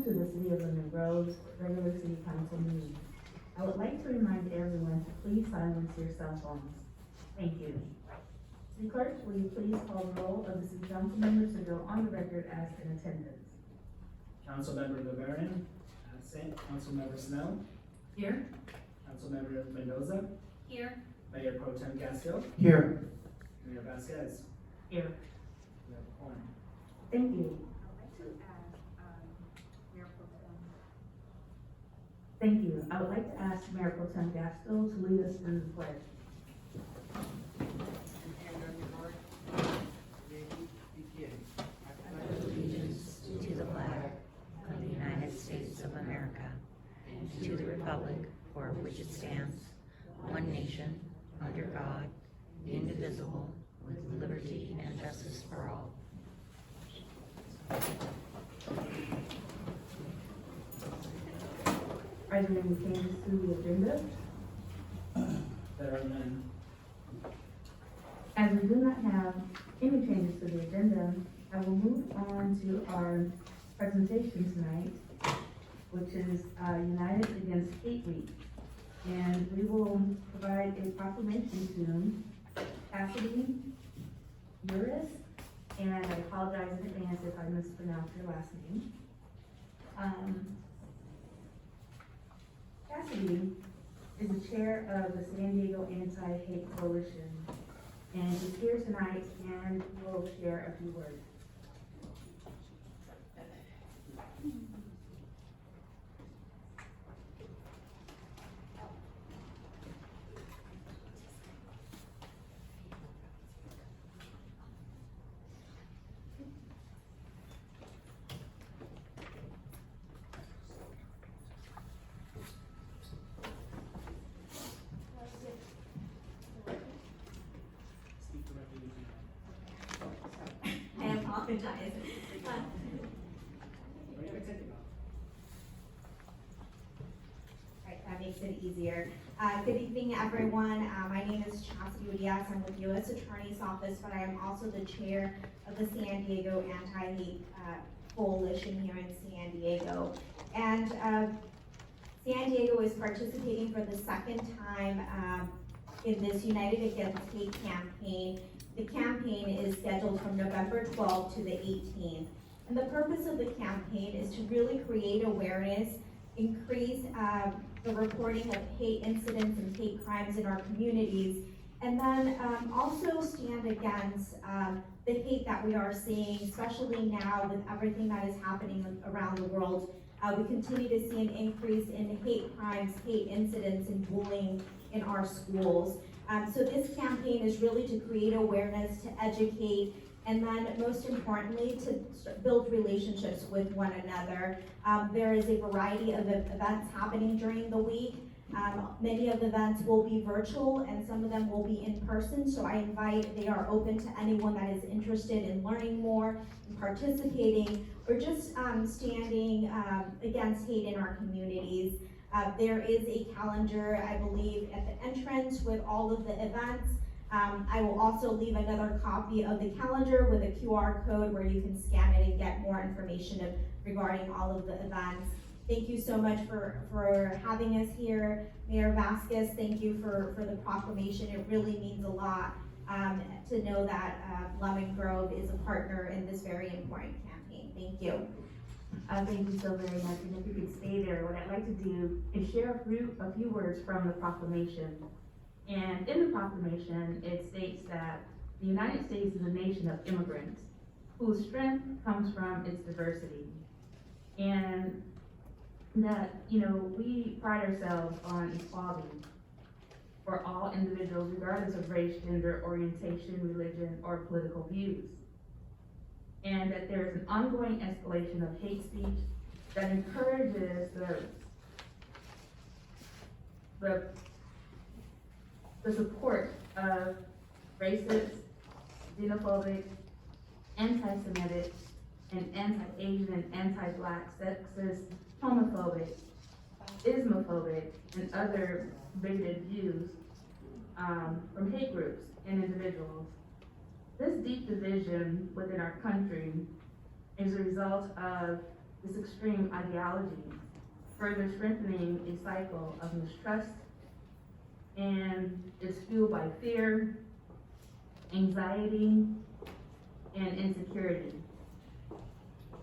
Welcome to the City of Lemon Grove's regular city council meeting. I would like to remind everyone to please silence your cell phones. Thank you. City Clerk, will you please call the roll of the city council members to go on the record as in attendance? Councilmember Viverin, absent. Councilmember Snell, Here. Councilmember Mendoza, Here. Mayor Pro Tem Castillo, Here. Mayor Vasquez. Here. We have a quorum. Thank you. I'd like to ask, Mayor Pro Tem. Thank you. I would like to ask Mayor Pro Tem Gaston to lead us in the pledge. Allegiance to the flag of the United States of America and to the republic for which it stands, one nation, under God, indivisible, with liberty and justice for all. Are there any changes to the agenda? There are none. As we do not have any changes to the agenda, I will move on to our presentation tonight, which is United Against Hate Week. And we will provide a proclamation to Cassidy Uris, and I apologize in advance if I mispronounce your last name. Cassidy is the chair of the San Diego Anti-Hate Coalition, and he's here tonight and will share a few words. Speak directly to you. I apologize. What are you excited about? Right, that makes it easier. Good evening, everyone. My name is Chastity Udias. I'm with U.S. Attorney's Office, but I am also the chair of the San Diego Anti-Hate Coalition here in San Diego. And San Diego is participating for the second time in this United Against Hate campaign. The campaign is scheduled from November 12th to the 18th. And the purpose of the campaign is to really create awareness, increase the reporting of hate incidents and hate crimes in our communities, and then also stand against the hate that we are seeing, especially now with everything that is happening around the world. We continue to see an increase in hate crimes, hate incidents, and bullying in our schools. So this campaign is really to create awareness, to educate, and then most importantly, to build relationships with one another. There is a variety of events happening during the week. Many of the events will be virtual and some of them will be in person, so I invite, they are open to anyone that is interested in learning more, and participating, or just standing against hate in our communities. There is a calendar, I believe, at the entrance with all of the events. I will also leave another copy of the calendar with a QR code where you can scan it and get more information regarding all of the events. Thank you so much for having us here. Mayor Vasquez, thank you for the proclamation. It really means a lot to know that Lemon Grove is a partner in this very important campaign. Thank you. Thank you so very much, and if you could stay there, what I'd like to do is share a few words from the proclamation. And in the proclamation, it states that the United States is a nation of immigrants whose strength comes from its diversity. And that, we pride ourselves on equality for all individuals, regardless of race, gender, orientation, religion, or political views. And that there is an ongoing escalation of hate speech that encourages the support of racist, xenophobic, anti-Semitic, and anti-Asian and anti-Black, sexist, homophobic, Islamophobic, and other bigoted views from hate groups and individuals. This deep division within our country is a result of this extreme ideology, further strengthening a cycle of mistrust, and is fueled by fear, anxiety, and insecurity.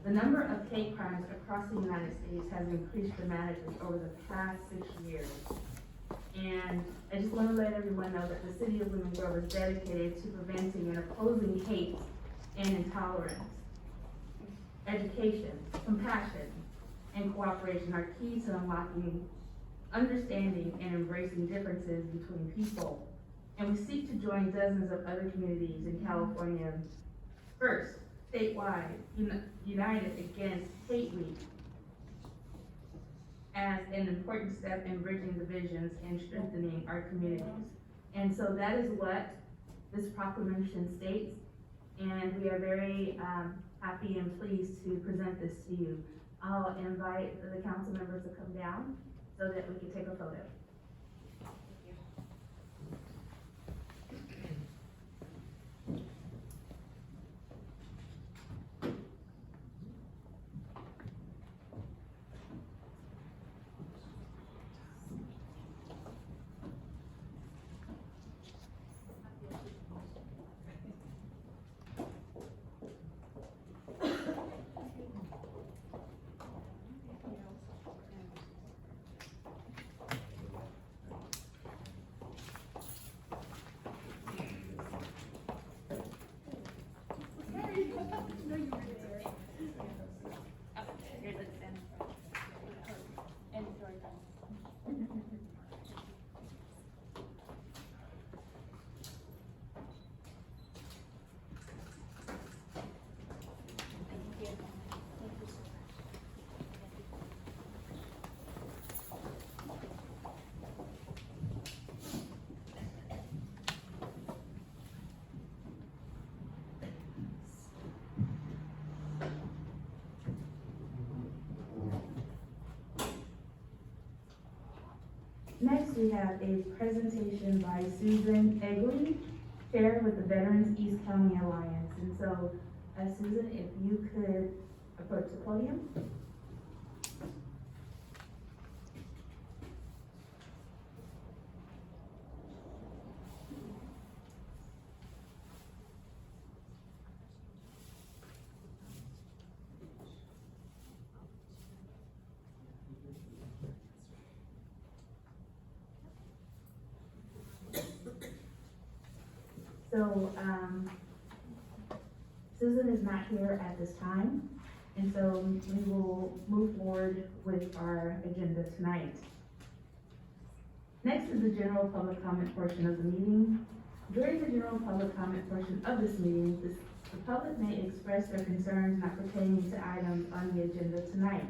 The number of hate crimes across the United States has increased dramatically over the past 6 years. And I just want to let everyone know that the City of Lemon Grove is dedicated to preventing and opposing hate and intolerance. Education, compassion, and cooperation are key to unlocking understanding and embracing differences between people. And we seek to join dozens of other communities in California first, statewide, united against hate week as an important step in bridging divisions and strengthening our communities. And so that is what this proclamation states, and we are very happy and pleased to present this to you. I'll invite the council members to come down so that we can take a photo. Next, we have a presentation by Susan Egley, Chair with the Veterans East County Alliance. And so, Susan, if you could approach the podium. So, Susan is not here at this time, and so we will move forward with our agenda tonight. Next is the general public comment portion of the meeting. During the general public comment portion of this meeting, the public may express their concerns not pertaining to items on the agenda tonight.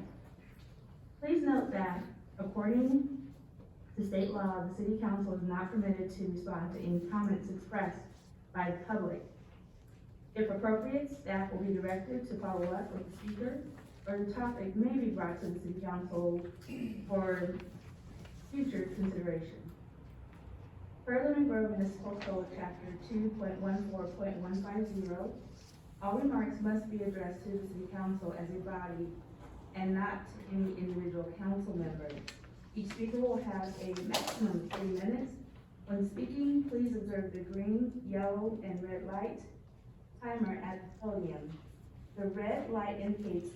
Please note that according to state law, the city council is not permitted to respond to any comments expressed by the public. If appropriate, staff will be directed to follow up with the speaker, or the topic may be brought to the city council for future consideration. Per Lemon Grove Municipal Code, Chapter 2.14.150, all remarks must be addressed to the city council as a body and not to any individual council member. Each speaker will have a maximum of 3 minutes. When speaking, please observe the green, yellow, and red light timer at the podium. The red light indicates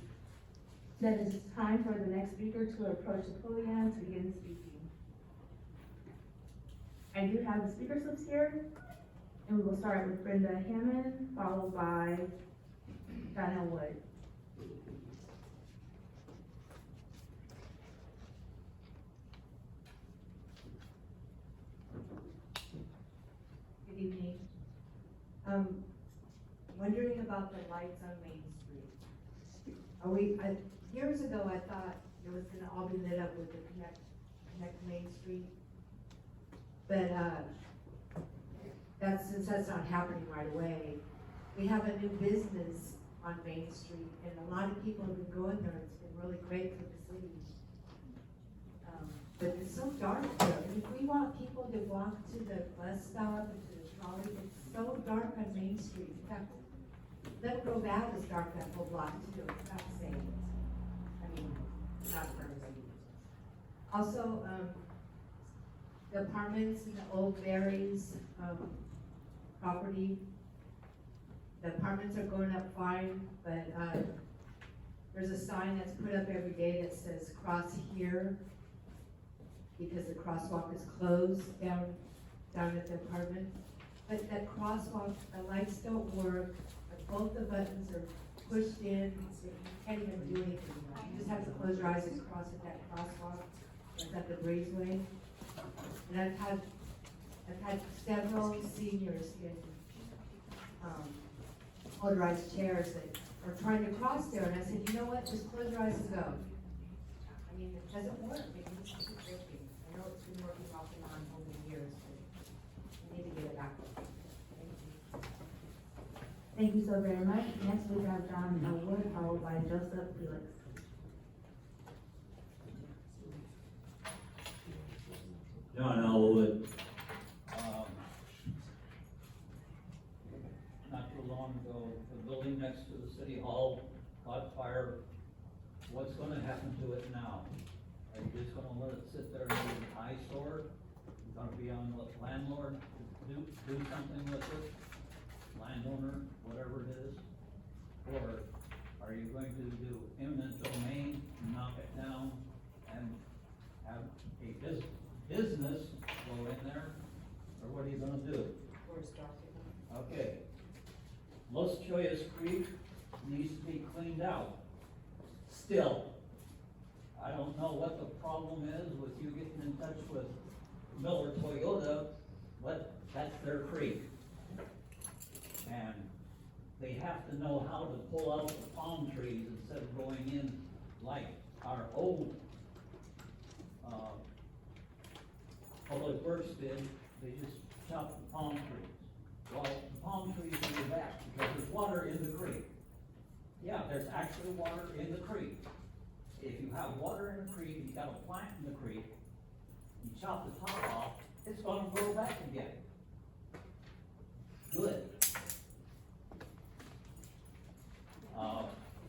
that it is time for the next speaker to approach the podium to begin speaking. I do have the speaker slips here, and we will start with Brenda Hammond, followed by Donnell Wood. Good evening. Wondering about the lights on Main Street. Years ago, I thought it was gonna all be lit up with the Connect Main Street. But, since that's not happening right away, we have a new business on Main Street, and a lot of people have been going there. It's been really great for the city. But it's so dark there, and if we want people to walk to the bus stop and to the trolley, it's so dark on Main Street. In fact, Lemon Grove Ave is dark that whole block too, it's not saying. mean, not for everybody. Also, the apartments in the Old Berries, property, the apartments are going up fine, but, there's a sign that's put up every day that says cross here, because the crosswalk is closed down at the apartment. But that crosswalk, the lights don't work, both the buttons are pushed in, so you can't even do anything. You just have to close your eyes and cross at that crosswalk, that's at the breezeway. And I've had several seniors in, motorized chairs that are trying to cross there, and I said, you know what, just close your eyes and go. I mean, it doesn't work, it needs to keep working. I know it's been working off and on over the years, but we need to get it back. Thank you. Thank you so very much. Next we have John Elwood, followed by Joseph Felix. John Elwood. Not too long ago, the building next to the city hall caught fire. What's gonna happen to it now? Are you just gonna let it sit there and be an eyesore? You gonna be on the landlord to do something with it? Landowner, whatever it is? Or are you going to do eminent domain, knock it down, and have a business go in there? Or what are you gonna do? Okay. Los Choyas Creek needs to be cleaned out. Still, I don't know what the problem is with you getting in touch with Miller Toyota, but that's their creek. And they have to know how to pull out the palm trees instead of going in like our old, public works did. They just chopped the palm trees. Well, the palm trees will be back because there's water in the creek. Yeah, there's actually water in the creek. If you have water in the creek, you got a plant in the creek, you chop the top off, it's gonna grow back again. Good.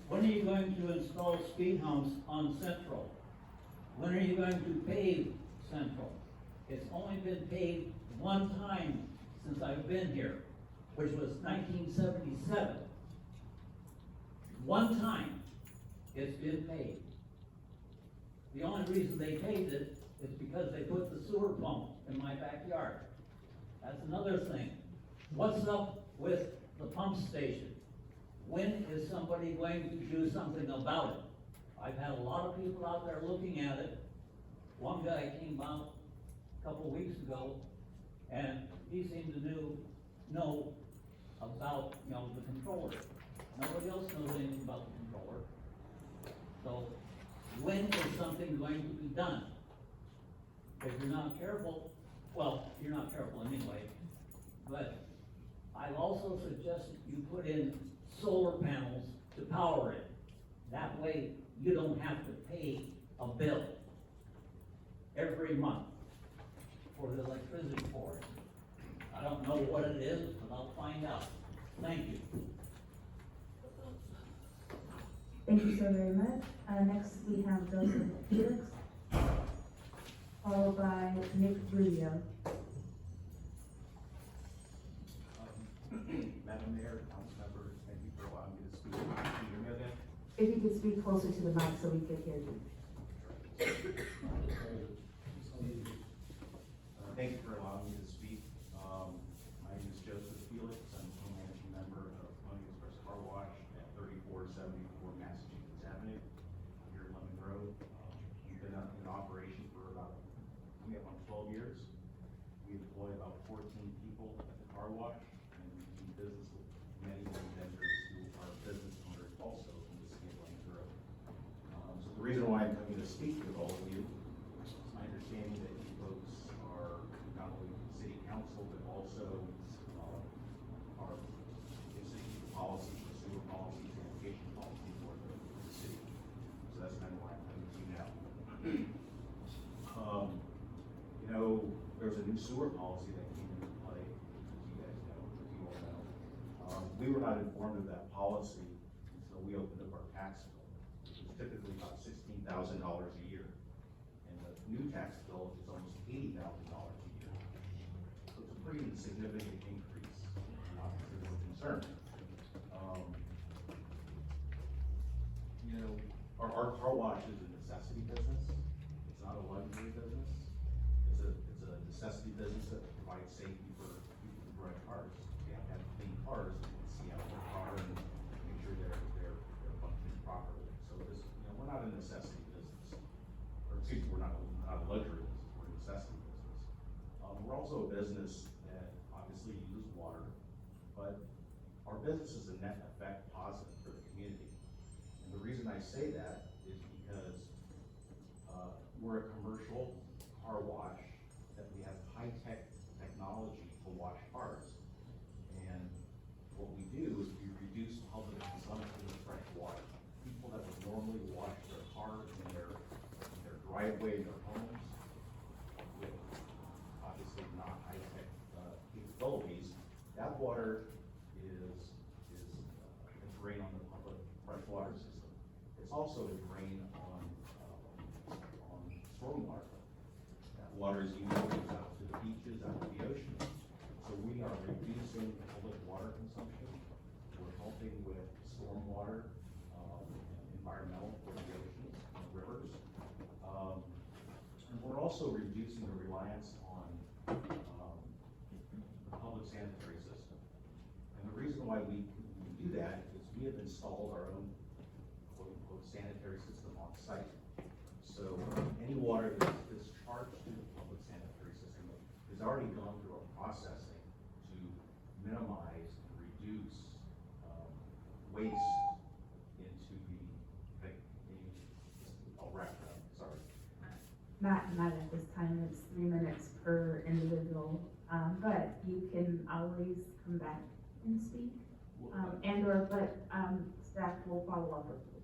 When are you going to install speed humps on Central? When are you going to pave Central? It's only been paved one time since I've been here, which was 1977. One time it's been paved. The only reason they paved it is because they put the sewer pump in my backyard. That's another thing. What's up with the pump station? When is somebody going to do something about it? I've had a lot of people out there looking at it. One guy came out a couple weeks ago, and he seemed to know about, the controller. Nobody else knows anything about the controller. So, when is something going to be done? If you're not careful, well, you're not careful anyway, but I've also suggested you put in solar panels to power it. That way, you don't have to pay a bill every month for the electricity for it. I don't know what it is, but I'll find out. Thank you. Thank you so very much. Next we have Joseph Felix, followed by Nick Rubio. Madam Mayor, council members, thank you for allowing me to speak. Can you hear me okay? If you could speak closer to the mic so we could hear you. Thank you for allowing me to speak. My name is Joseph Felix. I'm a co-managing member of Colonial Express Car Wash at 3474 Massachusetts Avenue here in Lemon Grove. We've been in operation for about, coming up on 12 years. We employ about 14 people at the car wash, and we do business with many vendors who are business owners also in the city of Lemon Grove. So the reason why I'm coming to speak with all of you, it's my understanding that you folks are not only city council, but also are institute policy, sewer policy, sanitation policy for the city. So that's kind of why I'm coming to you now. There's a new sewer policy that came into play, as you guys know, as you all know. We were not informed of that policy until we opened up our tax bill, which was typically about $16,000 a year. And the new tax bill is almost $80,000 a year. So it's a pretty significant increase, obviously we're concerned. You know, our car wash is a necessity business, it's not a luxury business. It's a necessity business that provides safety for people who drive cars. They have to have clean cars, they can see out their car and make sure they're functioning properly. So this, you know, we're not a necessity business, or excuse me, we're not a luxury business, we're a necessity business. We're also a business that obviously uses water, but our business is a net effect positive for the community. And the reason I say that is because, we're a commercial car wash, that we have high-tech technology to wash cars. And what we do is we reduce public consumption of fresh water. People that would normally wash their cars in their driveway, their homes, with obviously not high-tech capabilities, that water is a drain on the public fresh water system. It's also a drain on stormwater. That water is used out to the beaches, out to the ocean. So we are reducing public water consumption. We're helping with stormwater, environmental for the oceans, and rivers. And we're also reducing the reliance on the public sanitary system. And the reason why we do that is we have installed our own quote-unquote sanitary system on site. So any water that's discharged to the public sanitary system has already gone through a processing to minimize and reduce waste into I'll wrap it up, sorry. Not at this time, it's 3 minutes per individual, but you can always come back and speak. Staff will follow up with you.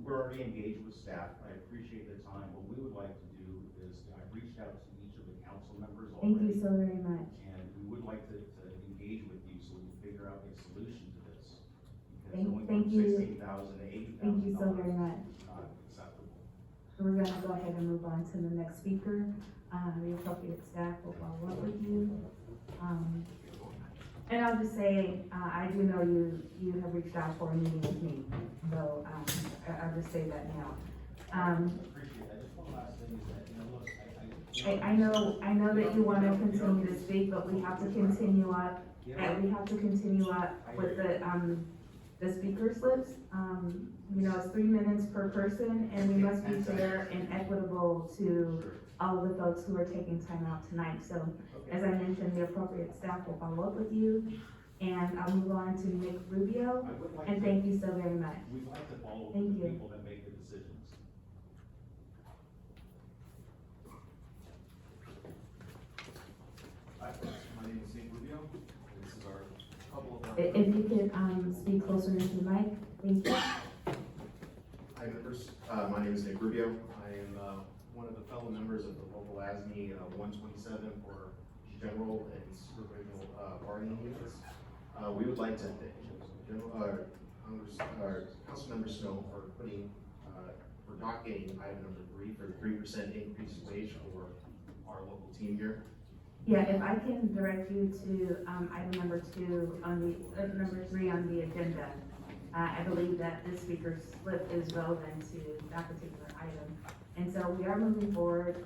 We're already engaged with staff. I appreciate the time. What we would like to do is, I've reached out to each of the council members already. Thank you so very much. And we would like to engage with you so we can figure out a solution to this. Because Thank going you. from $16,000 to $80,000. Thank you so very much. Is not acceptable. We're gonna go ahead and move on to the next speaker. The appropriate staff will follow up with you. And I'll just say, I do know you have reached out for a meeting with me, so, I'll just say that now. Appreciate that. Just one last thing is that, you know, look, I know that you wanna continue to speak, but we have to continue up, with the speaker slips. You know, it's 3 minutes per person, and we must be fair and equitable to all of the folks who are taking time out tonight. So, as I mentioned, the appropriate staff will follow up with you, and I'll move on to Nick Rubio, I would like and to, thank you so very much. we'd like to follow up Thank with the you. people that make the decisions. Hi, my name is Nick Rubio. This is our couple of our. If you could, speak closer to the mic, thank you. Hi, members. My name is Nick Rubio. I am one of the fellow members of the local ASME 127 for general and supervisional bargaining units. We would like to thank Councilmember Snow for putting, for docketing item number 3 for the 3% increase in wage for our local team here. Yeah, if I can direct you to, item number 2 on the, number 3 on the agenda. I believe that this speaker's slip is relevant to that particular item. And so we are moving forward,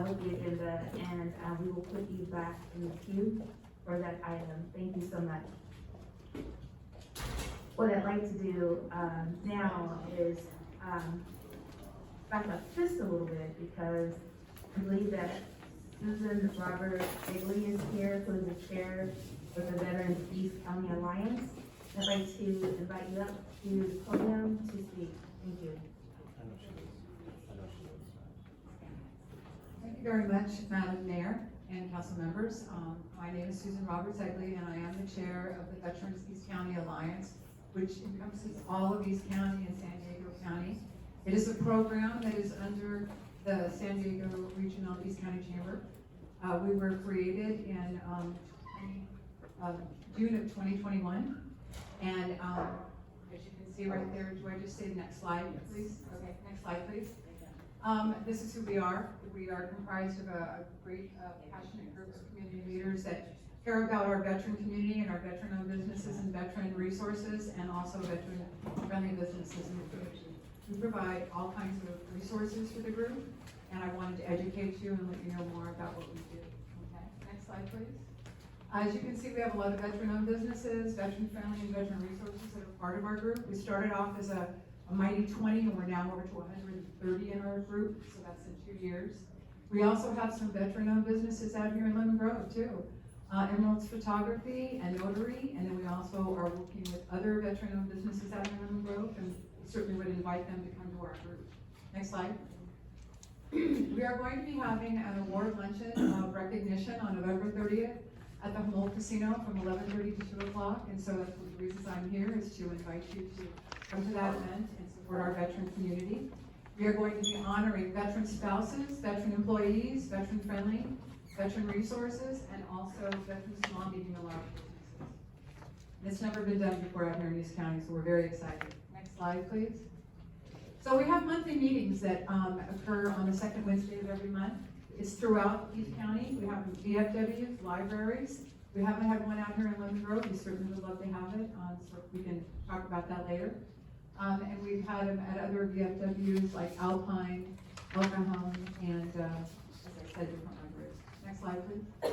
with the agenda, and, we will put you back in the queue for that item. Thank you so much. What I'd like to do, now is, back up just a little bit, because I believe that Susan Robert Bigley is here, who is the chair of the Veterans East County Alliance. I'd like to invite you up to the podium to speak. Thank you. Thank you very much, Madam Mayor and council members. My name is Susan Roberts Egley, and I am the chair of the Veterans East County Alliance, which encompasses all of East County and San Diego County. It is a program that is under the San Diego Regional East County Chamber. We were created in June of 2021, and As you can see right there, do I just say the next slide, please? Okay, next slide, please. This is who we are. We are comprised of a great, passionate group of community leaders that care about our veteran community and our veteran-owned businesses and veteran resources, and also veteran-friendly businesses in the community. We provide all kinds of resources for the group, and I wanted to educate you and let you know more about what we do. Okay, next slide, please. As you can see, we have a lot of veteran-owned businesses, veteran-friendly and veteran resources that are part of our group. We started off as a mighty 20, and we're now over to 130 in our group, so that's in 2 years. We also have some veteran-owned businesses out here in Lemon Grove, too. Emerald's Photography and Notary, and then we also are working with other veteran-owned businesses out in Lemon Grove, and certainly would invite them to come to our group. Next slide. We are going to be having an award luncheon of recognition on November 30th at the Humboldt Casino from 11:30 to 2 o'clock, and so that's one of the reasons I'm here, is to invite you to come to that event and support our veteran community. We are going to be honoring veteran spouses, veteran employees, veteran-friendly, veteran resources, and also veteran small, medium, and large businesses. And it's never been done before out here in East County, so we're very excited. Next slide, please. So we have monthly meetings that occur on the second Wednesday of every month. It's throughout East County. We have VFWs, libraries. We haven't had one out here in Lemon Grove. We certainly would love to have it, so we can talk about that later. And we've had them at other VFWs like Alpine, El Cajon, and as I said, different libraries. Next slide, please.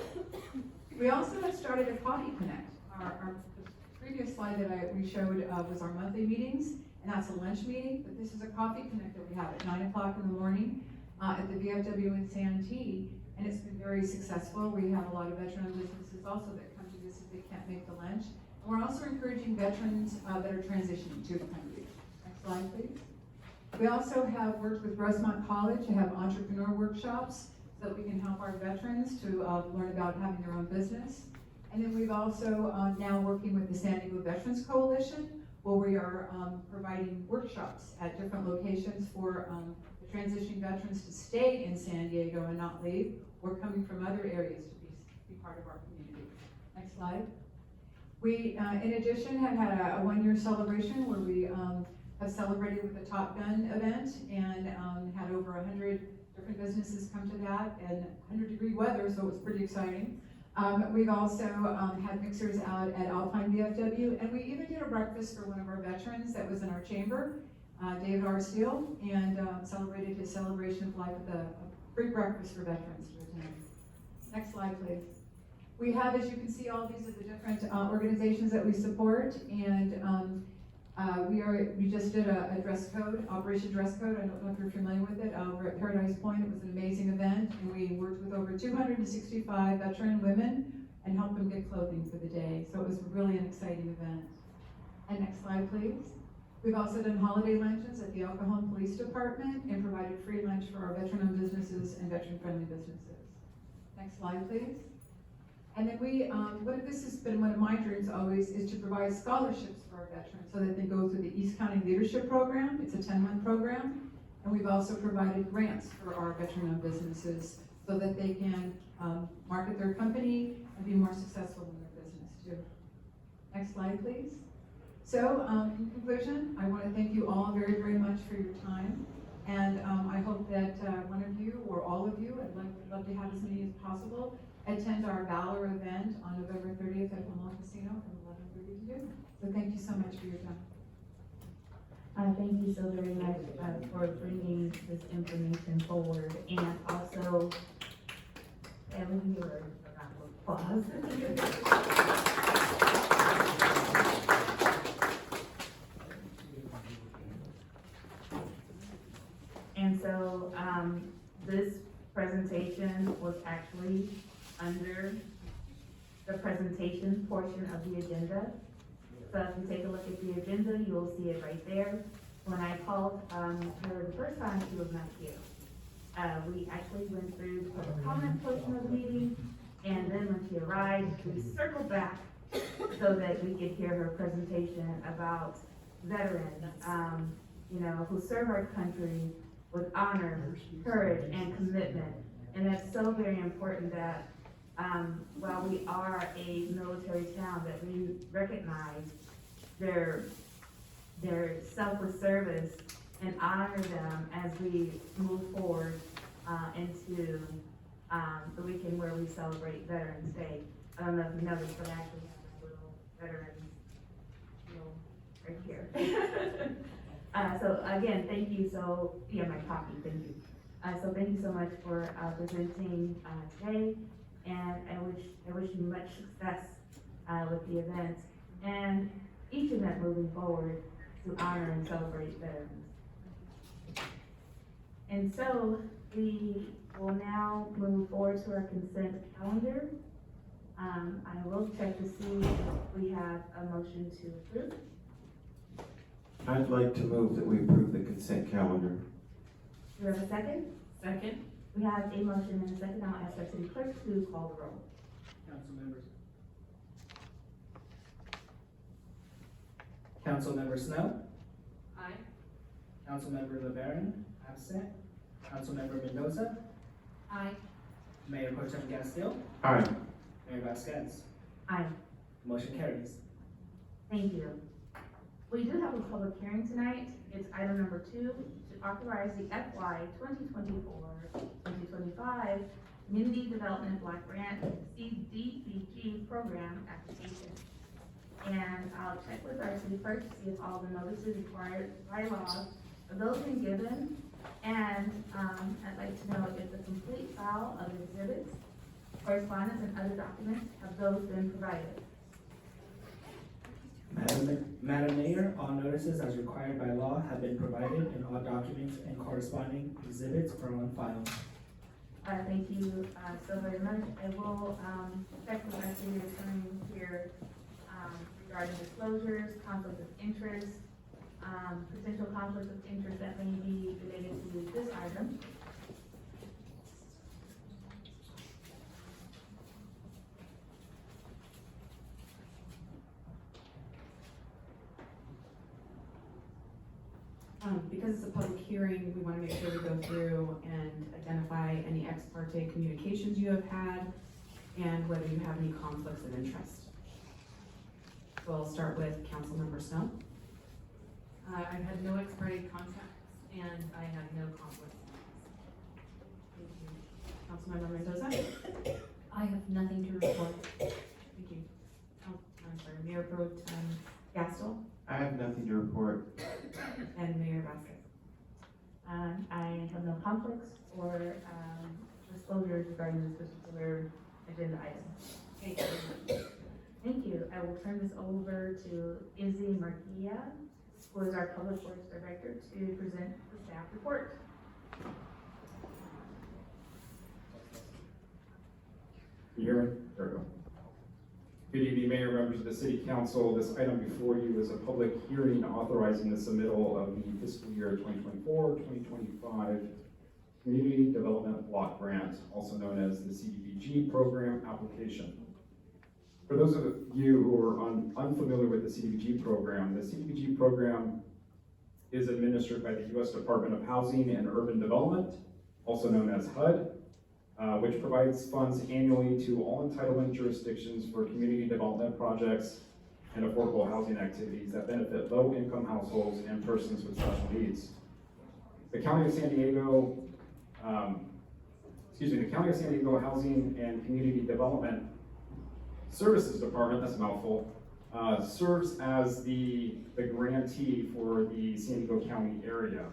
We also have started a Coffee Connect. The previous slide that we showed was our monthly meetings, and that's a lunch meeting, but this is a Coffee Connect that we have at 9 o'clock in the morning at the VFW in Santee, and it's been very successful. We have a lot of veteran businesses also that come to this if they can't make the lunch. And we're also encouraging veterans that are transitioning to the country. Next slide, please. We also have worked with Rosemont College to have entrepreneur workshops so that we can help our veterans to learn about having their own business. And then we've also now working with the San Diego Veterans Coalition, where we are providing workshops at different locations for the transitioning veterans to stay in San Diego and not leave, or coming from other areas to be part of our community. Next slide. We, in addition, have had a one-year celebration where we have celebrated with the Top Gun event and had over 100 different businesses come to that, and 100-degree weather, so it was pretty exciting. We've also had mixers out at Alpine VFW, and we even did a breakfast for one of our veterans that was in our chamber, David R. Steele, and celebrated his celebration of life with a free breakfast for veterans for his name. Next slide, please. We have, as you can see, all these are the different organizations that we support, and we just did a dress code, Operation Dress Code. I don't know if you're familiar with it. We're at Paradise Point. It was an amazing event, and we worked with over 265 veteran women and helped them get clothing for the day. So it was really an exciting event. And next slide, please. We've also done holiday luncheons at the El Cajon Police Department and provided free lunch for our veteran-owned businesses and veteran-friendly businesses. Next slide, please. And then this has been one of my dreams always, is to provide scholarships for our veterans so that they go through the East County Leadership Program. It's a 10-month program. And we've also provided grants for our veteran-owned businesses so that they can market their company and be more successful in their business too. Next slide, please. So in conclusion, I want to thank you all very, very much for your time. And I hope that one of you or all of you, I'd love to have as many as possible, attend our Valor event on November 30th at Humboldt Casino from 11:30 to 2. So thank you so much for your time. Thank you so very much for bringing this information forward, and also, Ellie, you were a round of applause. And so, this presentation was actually under the presentation portion of the agenda. So if you take a look at the agenda, you will see it right there. When I called her the first time, she was not here. We actually went through the public comment portion of the meeting, and then when she arrived, we circled back so that we could hear her presentation about veterans, who serve our country with honor, courage, and commitment. And that's so very important that while we are a military town, that we recognize their their selfless service and honor them as we move forward into the weekend where we celebrate Veterans Day. I don't know if you noticed, but I actually have my little veterans, right here. So again, thank you. So, yeah, my copy, thank you. So thank you so much for presenting today, and I wish you much success with the event and each event moving forward to honor and celebrate veterans. And so we will now move forward to our consent calendar. I will check to see if we have a motion to approve. I'd like to move that we approve the consent calendar. Do we have a second? Second. We have a motion and a second. I'll ask our city clerk to call the roll. Council members. Councilmember Snow. Aye. Councilmember LeBaron, absent. Councilmember Mendoza. Aye. Mayor Pro Tem Gastil. Aye. Mayor Vasquez. Aye. Motion carries. Thank you. We do have a public hearing tonight. It's item number 2, to authorize the FY 2024-2025 Community Development Block Grant CDBG program application. And I'll check with our city clerk to see if all the notices required by law have those been given. And I'd like to know if the complete file of exhibits, correspondence, and other documents, have those been provided? Madam Mayor, all notices as required by law have been provided, and all documents and corresponding exhibits are on file. Thank you so very much. I will check with our city attorney here regarding disclosures, conflict of interest, potential conflict of interest that may be related to this item. Because it's a public hearing, we want to make sure we go through and identify any ex parte communications you have had and whether you have any conflicts of interest. So I'll start with Councilmember Snow. I've had no ex parte contacts and I have no conflicts. Councilmember Mendoza. I have nothing to report. Thank you. I'm sorry, Mayor Pro Tem Gastel I have nothing to report. and Mayor Vasquez. I have no conflicts or disclosures regarding this particular agenda item. Thank you. Thank you. I will turn this over to Izzy Marquia, who is our Public Works Director, to present the staff report. Can you hear me? There we go. Good evening, Mayor, members of the City Council. This item before you is a public hearing authorizing the submittal of the fiscal year 2024-2025 Community Development Block Grant, also known as the CDBG program application. For those of you who are unfamiliar with the CDBG program is administered by the U.S. Department of Housing and Urban Development, also known as HUD. Which provides funds annually to all entitlement jurisdictions for community development projects and affordable housing activities that benefit low-income households and persons with special needs. The County of San Diego, the County of San Diego Housing and Community Development Services Department, that's a mouthful, serves as the grantee for the San Diego County area.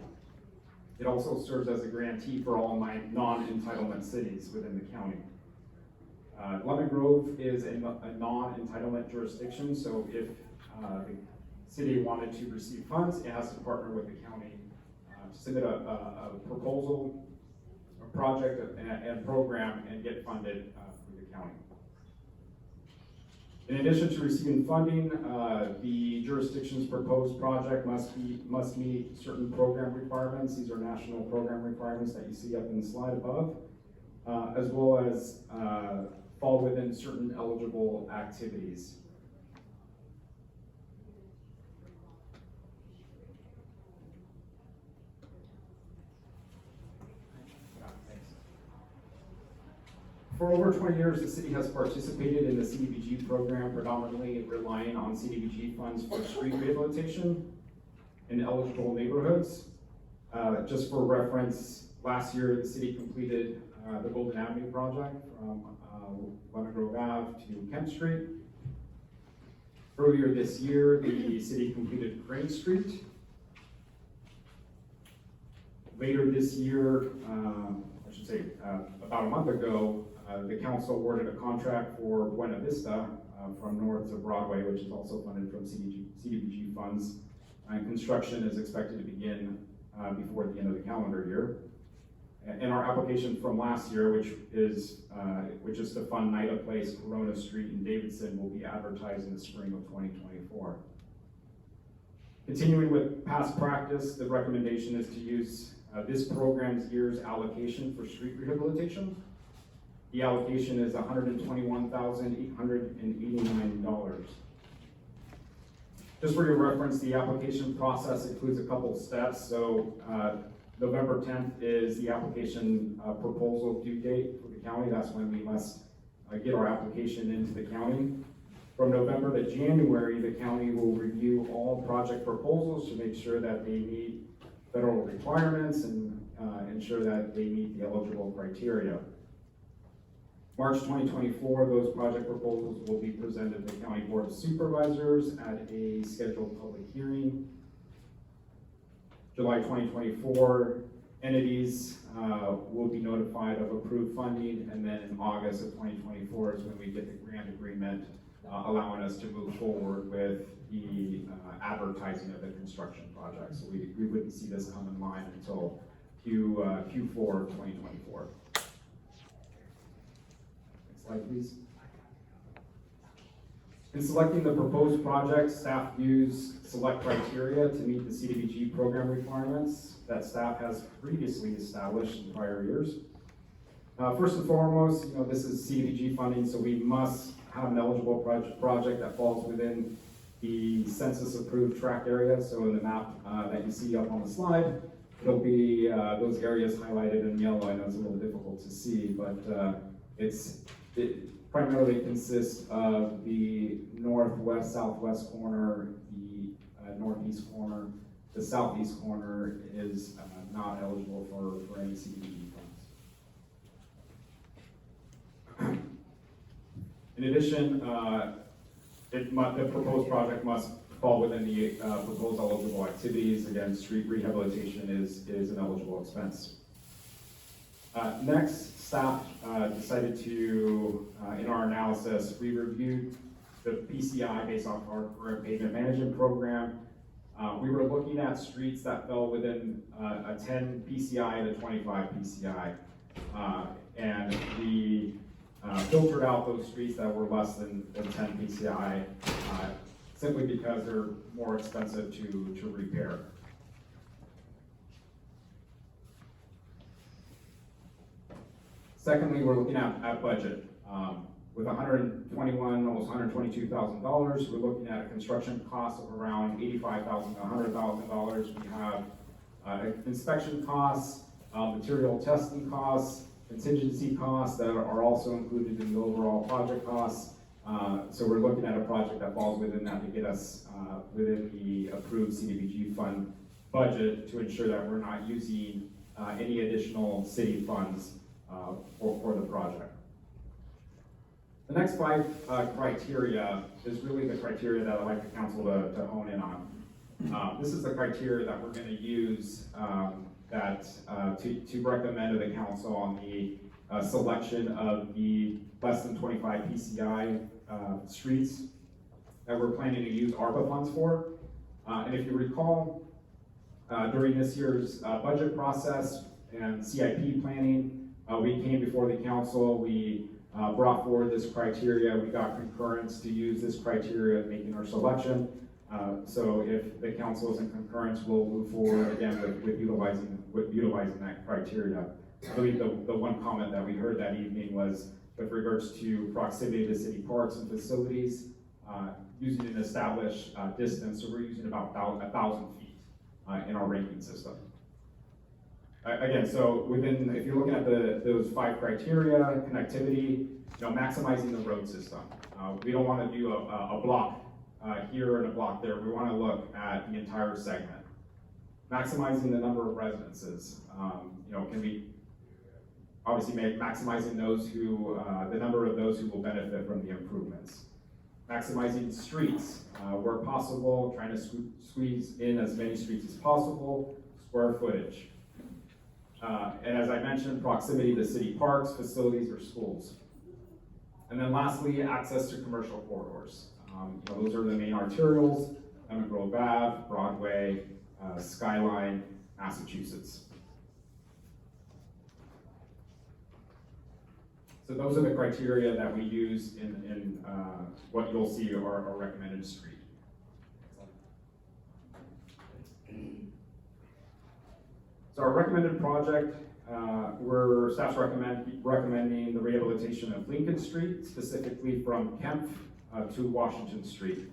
It also serves as a grantee for all my non-entitlement cities within the county. Lemon Grove is a non-entitlement jurisdiction, so if the city wanted to receive funds, it has to partner with the county to submit a proposal, a project, and program, and get funded through the county. In addition to receiving funding, the jurisdiction's proposed project must meet certain program requirements. These are national program requirements that you see up in the slide above, as well as fall within certain eligible activities. For over 20 years, the city has participated in the CDBG program, predominantly relying on CDBG funds for street rehabilitation. in eligible neighborhoods. Just for reference, last year the city completed the Golden Avenue project from Lemon Grove Ave to Kemp Street. Earlier this year, the city completed Crane Street. Later this year, I should say about a month ago, the council awarded a contract for Buena Vista from north to Broadway, which is also funded from CDBG funds. And construction is expected to begin before the end of the calendar year. And our application from last year, which is to fund Nida Place, Corona Street, and Davidson, will be advertised in the spring of 2024. Continuing with past practice, the recommendation is to use this program's year's allocation for street rehabilitation. The allocation is $121,889. Just for your reference, the application process includes a couple of steps. So November 10th is the application proposal due date for the county. That's when we must get our application into the county. From November to January, the county will review all project proposals to make sure that they meet federal requirements and ensure that they meet the eligible criteria. March 2024, those project proposals will be presented to the County Board of Supervisors at a scheduled public hearing. July 2024, entities will be notified of approved funding, and then in August of 2024 is when we get the grant agreement allowing us to move forward with the advertising of the construction project. So we wouldn't see this come in line until Q4 of 2024. Next slide, please. In selecting the proposed project, staff views select criteria to meet the CDBG program requirements that staff has previously established in prior years. First and foremost, this is CDBG funding, so we must have an eligible project that falls within the census-approved tract area. So in the map that you see up on the slide, it'll be those areas highlighted in yellow. I know it's a little difficult to see, but it primarily consists of the northwest, southwest corner, the northeast corner. The southeast corner is not eligible for any CDBG funds. In addition, the proposed project must fall within the proposed eligible activities. Again, street rehabilitation is an eligible expense. Next, staff decided to, in our analysis, we reviewed the PCI based off our current pavement management program. We were looking at streets that fell within a 10 PCI and a 25 PCI. And we filtered out those streets that were less than 10 PCI simply because they're more expensive to repair. Secondly, we're looking at budget. With almost $122,000, we're looking at a construction cost of around $85,000 to $100,000. We have inspection costs, material testing costs, contingency costs that are also included in the overall project costs. So we're looking at a project that falls within that to get us within the approved CDBG fund budget to ensure that we're not using any additional city funds for the project. The next 5 criteria is really the criteria that I'd like the council to hone in on. This is the criteria that we're going to use to recommend to the council on the selection of the less than 25 PCI streets that we're planning to use ARPA funds for. And if you recall, during this year's budget process and CIP planning, we came before the council, we brought forward this criteria, we got concurrence to use this criteria in making our selection. So if the council is in concurrence, we'll move forward again with utilizing that criteria. I believe the one comment that we heard that evening was with regards to proximity to city parks and facilities, using an established distance, so we're using about 1,000 feet in our ranking system. Again, so if you're looking at those 5 criteria, connectivity, maximizing the road system. We don't want to do a block here and a block there. We want to look at the entire segment. maximizing the number of residences. Can we obviously maximizing those who, the number of those who will benefit from the improvements. Maximizing streets, where possible, trying to squeeze in as many streets as possible, square footage. And as I mentioned, proximity to city parks, facilities, or schools. And then lastly, access to commercial corridors. Those are the main arterials: Lemon Grove Ave, Broadway, Skyline, Massachusetts. So those are the criteria that we use in what you'll see are our recommended street. So our recommended project, staff's recommending the rehabilitation of Lincoln Street, specifically from Kempf to Washington Street.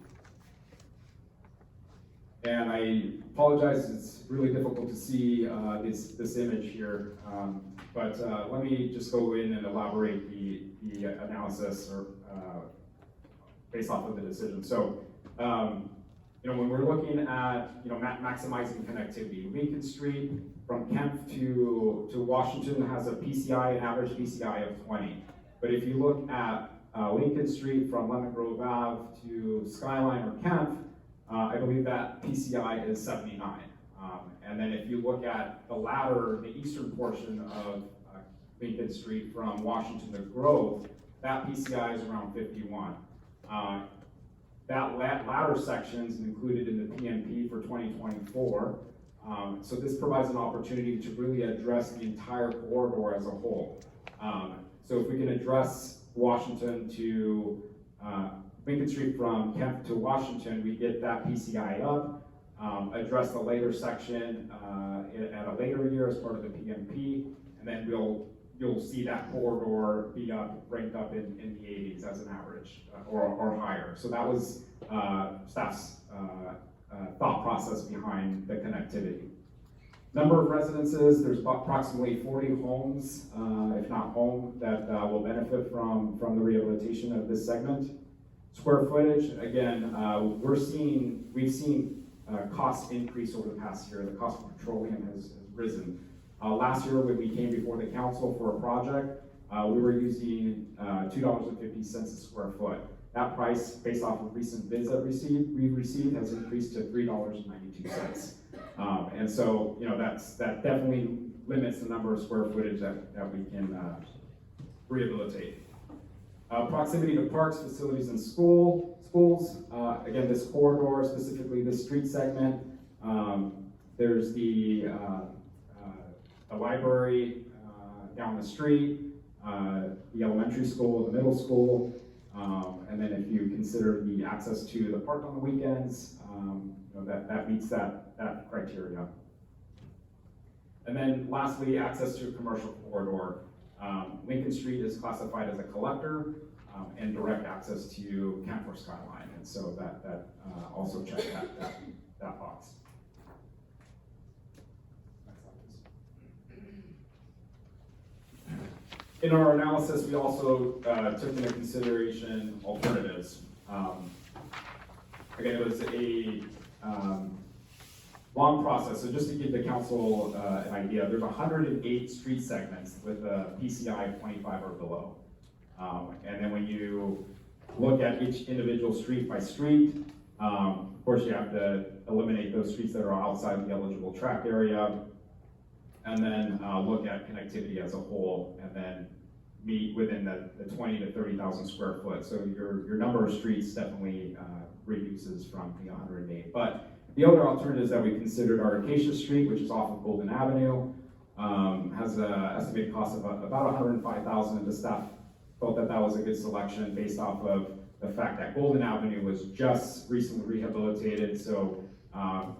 And I apologize, it's really difficult to see this image here, but let me just go in and elaborate the analysis or based off of the decision. So, when we're looking at maximizing connectivity, Lincoln Street from Kempf to Washington has a PCI, an average PCI of 20. But if you look at Lincoln Street from Lemon Grove Ave to Skyline or Kempf, I believe that PCI is 79. And then if you look at the latter, the eastern portion of Lincoln Street from Washington to Grove, that PCI is around 51. That latter section is included in the PMP for 2024. So this provides an opportunity to really address the entire corridor as a whole. So if we can address Washington to Lincoln Street from Kempf to Washington, we get that PCI up, address the later section at a later year as part of the PMP, and then you'll see that corridor be ranked up in the 80s as an average or higher. So that was staff's thought process behind the connectivity. Number of residences, there's approximately 40 homes, if not home, that will benefit from the rehabilitation of this segment. Square footage, again, we've seen costs increase over the past year. The cost of petroleum has risen. Last year, when we came before the council for a project, we were using $2.50 a square foot. That price, based off of recent bids that we've received, has increased to $3.92. And so, that definitely limits the number of square footage that we can rehabilitate. Proximity to parks, facilities, and schools. Again, this corridor, specifically this street segment, there's the library down the street, the elementary school, the middle school, and then if you consider the access to the park on the weekends, that meets that criteria. And then lastly, access to a commercial corridor. Lincoln Street is classified as a collector and direct access to Kempf or Skyline, and so that also checks that box. Next slide, please. In our analysis, we also took into consideration alternatives. Again, it was a long process, so just to give the council an idea, there's 108 street segments with a PCI of 25 or below. And then when you look at each individual street by street, of course you have to eliminate those streets that are outside the eligible track area, and then look at connectivity as a whole, and then meet within the 20 to 30,000 square foot. So your number of streets definitely reduces from the 108. But the other alternatives that we considered are Acacia Street, which is off of Golden Avenue, has an estimated cost of about $105,000. The staff felt that was a good selection based off of the fact that Golden Avenue was just recently rehabilitated, so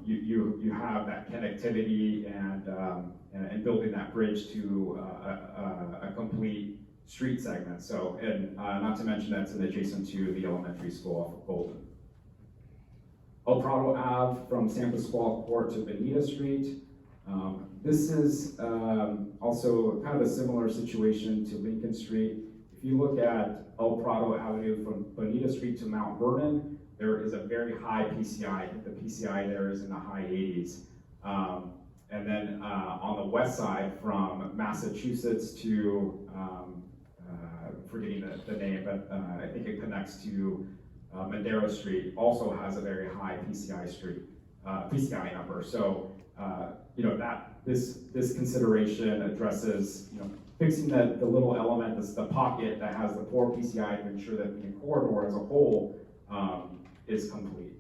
you have that connectivity and building that bridge to a complete street segment. So, and not to mention that's adjacent to the elementary school off of Golden. El Prado Ave from San Pasqual Court to Bonita Street. This is also kind of a similar situation to Lincoln Street. If you look at El Prado Avenue from Bonita Street to Mount Vernon, there is a very high PCI. I think the PCI there is in the high 80s. And then on the west side, from Massachusetts to, forgetting the name, but I think it connects to Madero Street, also has a very high PCI number. So, this consideration addresses, fixing the little element, the pocket that has the poor PCI to ensure that the corridor as a whole is complete.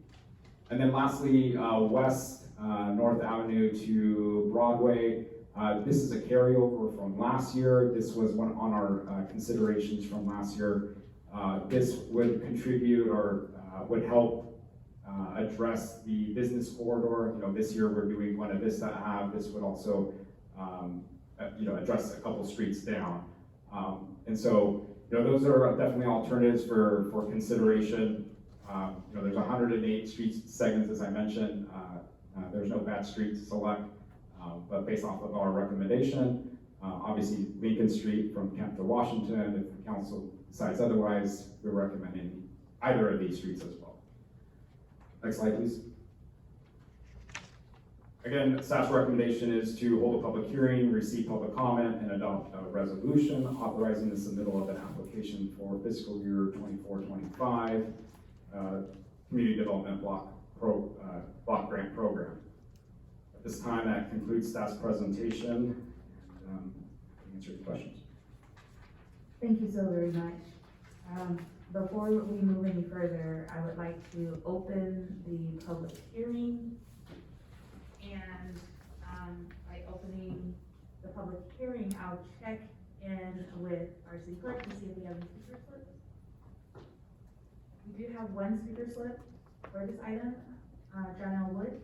And then lastly, west North Avenue to Broadway. This is a carryover from last year. This was one on our considerations from last year. This would contribute or would help address the business corridor. This year we're doing Buena Vista Ave. This would also, address a couple streets down. And so, those are definitely alternatives for consideration. There's 108 street segments, as I mentioned. There's no bad street to select, but based off of our recommendation, obviously Lincoln Street from Kemp to Washington, if the council decides otherwise, we're recommending either of these streets as well. Next slide, please. Again, staff's recommendation is to hold a public hearing, receive public comment, and adopt a resolution authorizing the submittal of an application for fiscal year 24-25 Community Development Block Grant Program. At this time, that concludes staff's presentation. Answer your questions. Thank you so very much. Before we move any further, I would like to open the public hearing. And by opening the public hearing, I'll check in with our city clerk to see if we have any speaker slips. We do have one speaker slip for this item, John L. Wood.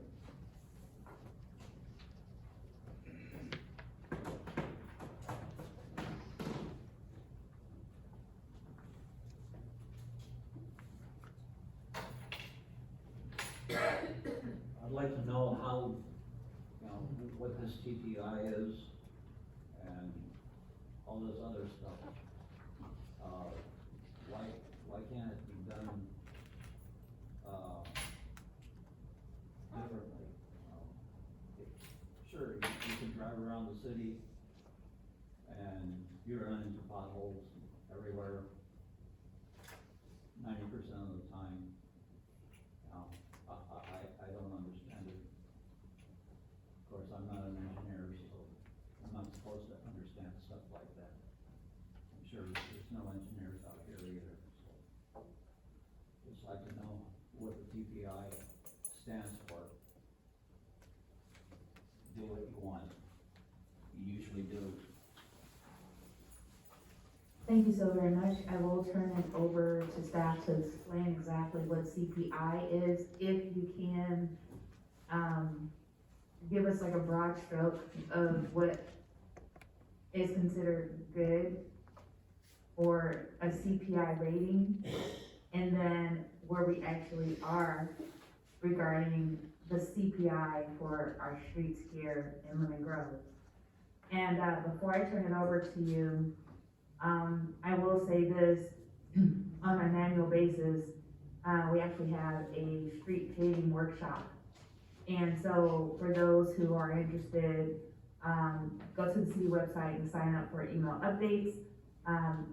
I'd like to know how, what this TPI is and all this other stuff. Why can't it be done, differently? Sure, you can drive around the city and you run into potholes everywhere, 90% of the time. I don't understand it. Of course, I'm not an engineer, so I'm not supposed to understand stuff like that. I'm sure there's no engineers out here either, so. Just like to know what the TPI stands for. Do what you want. You usually do. Thank you so very much. I will turn it over to staff to explain exactly what CPI is. If you can, give us like a broad stroke of what is considered good or a CPI rating, and then where we actually are regarding the CPI for our streets here in Lemon Grove. And before I turn it over to you, I will say this, on an annual basis, we actually have a street paving workshop. And so for those who are interested, go to the city website and sign up for email updates.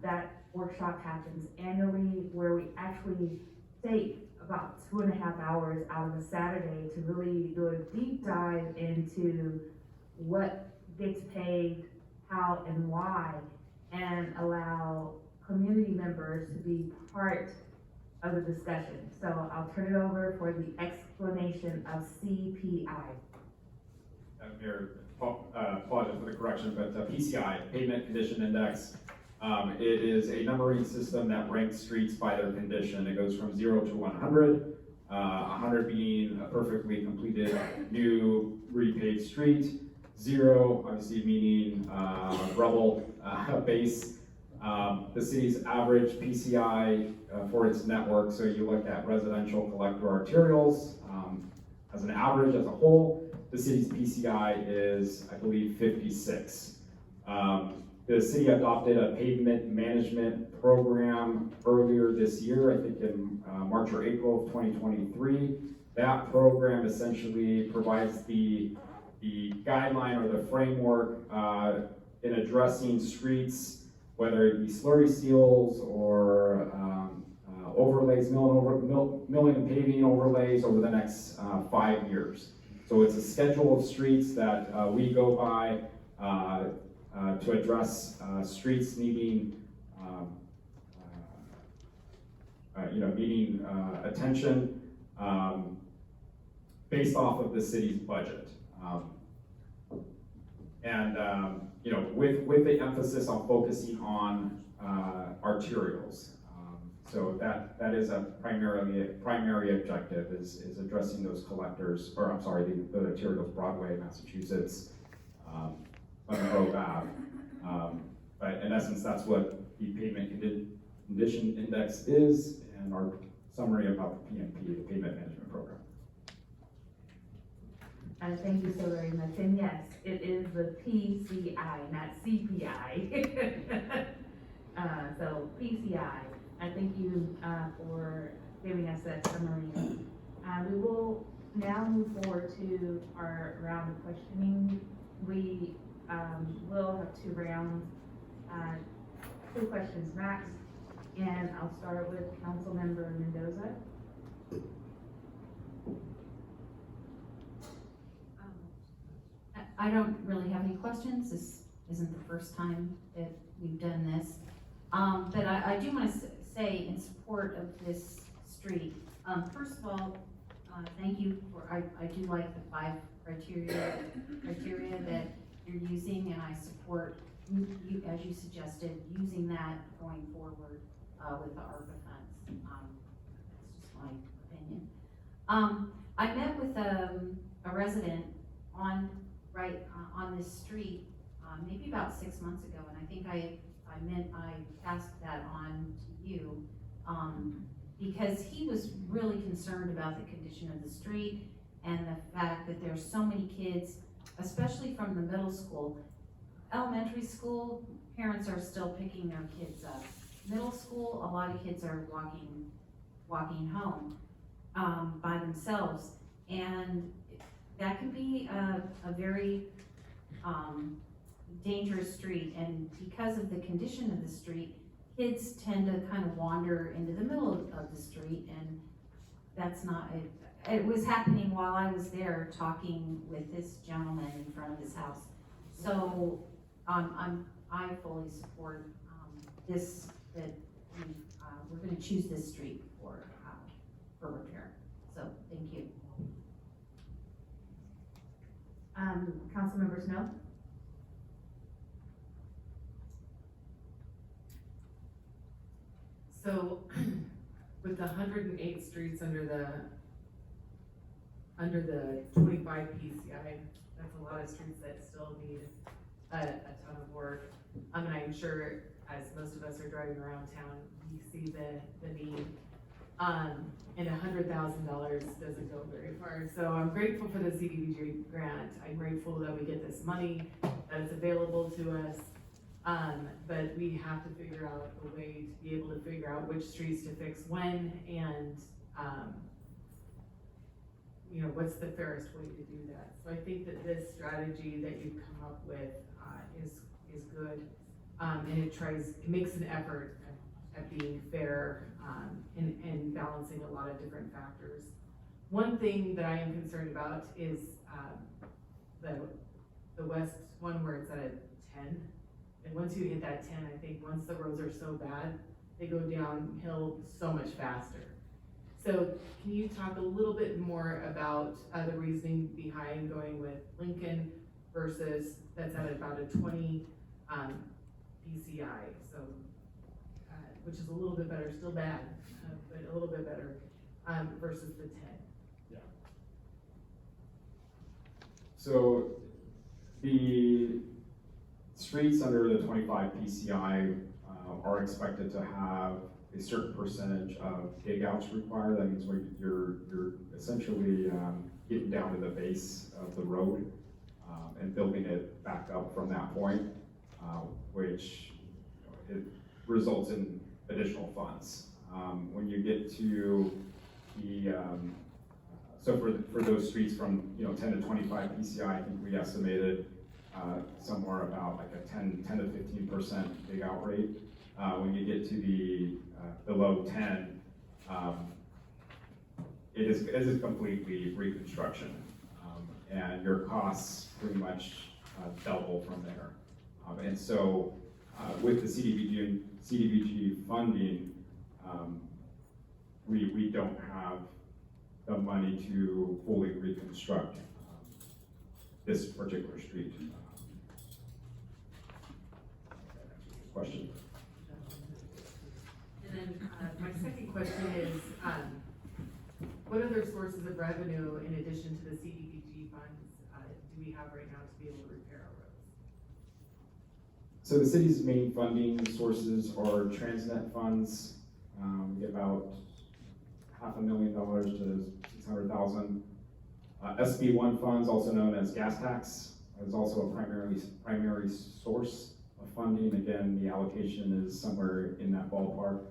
That workshop happens annually, where we actually take about 2.5 hours out of a Saturday to really do a deep dive into what gets paid, how and why, and allow community members to be part of the discussion. So I'll turn it over for the explanation of CPI. Mayor, apologize for the correction, but PCI, Pavement Condition Index, it is a numbering system that ranks streets by their condition. It goes from 0 to 100, 100 being a perfectly completed new repaved street, 0 obviously meaning rubble base. The city's average PCI for its network, so you look at residential collector arterials as an average as a whole, the city's PCI is, I believe, 56. The city adopted a pavement management program earlier this year, I think in March or April of 2023. That program essentially provides the the guideline or the framework in addressing streets, whether it be slurry seals or overlays, milling and paving overlays over the next 5 years. So it's a schedule of streets that we go by to address streets needing, needing attention based off of the city's budget. With the emphasis on focusing on arterials. So that is a primary objective is addressing those collectors, or I'm sorry, the arterials, Broadway, Massachusetts, Monroe Ave. But in essence, that's what the pavement condition index is, and our summary about the PMP, the pavement management program. Thank you so very much. And yes, it is the PCI, not CPI. So PCI. I thank you for giving us that summary. We will now move forward to our round of questioning. We will have 2 rounds, 2 questions max, and I'll start with Councilmember Mendoza. I don't really have any questions. This isn't the first time that we've done this. But I do want to say in support of this street, first of all, thank you for, I do like the 5 criteria that you're using, and I support you, as you suggested, using that going forward with the ARPA funds. That's just my opinion. I met with a resident on this street maybe about 6 months ago, and I think I passed that on to you because he was really concerned about the condition of the street and the fact that there's so many kids, especially from the middle school. Elementary school, parents are still picking their kids up. Middle school, a lot of kids are walking home by themselves, and that can be a very dangerous street. And because of the condition of the street, kids tend to kind of wander into the middle of the street, and that's not it. It was happening while I was there talking with this gentleman in front of his house. So I fully support this, that we're going to choose this street for repair. So thank you. Councilmember Snow? So, with the 108 streets under the 25 PCI, that's a lot of streets that still need a ton of work. And I'm sure, as most of us are driving around town, we see the need. And $100,000 doesn't go very far. So I'm grateful for the CDBG grant. I'm grateful that we get this money, that it's available to us. But we have to figure out a way to be able to figure out which streets to fix when, and what's the fairest way to do that. So I think that this strategy that you've come up with is good, and it makes an effort at being fair and balancing a lot of different factors. One thing that I am concerned about is the west one where it's at a 10. And once you hit that 10, I think once the roads are so bad, they go downhill so much faster. So can you talk a little bit more about the reasoning behind going with Lincoln versus that's at about a 20 PCI, so which is a little bit better, still bad, but a little bit better versus the 10. Yeah. So the streets under the 25 PCI are expected to have a certain percentage of dig outs required. That means when you're essentially getting down to the base of the road and building it back up from that point, which it results in additional funds. When you get to the, So for those streets from, 10 to 25 PCI, I think we estimated somewhere about like a 10 to 15% dig out rate. When you get to the below 10, it is completely reconstruction. And your costs pretty much double from there. And so with the CDBG funding, we don't have the money to fully reconstruct this particular street. Question? And then, my second question is, what other sources of revenue in addition to the CDBG funds, do we have right now to be able to repair our roads? So the city's main funding sources are Transnet funds, about $500,000 to $600,000. SB1 funds, also known as gas tax, is also a primary source of funding. Again, the allocation is somewhere in that ballpark,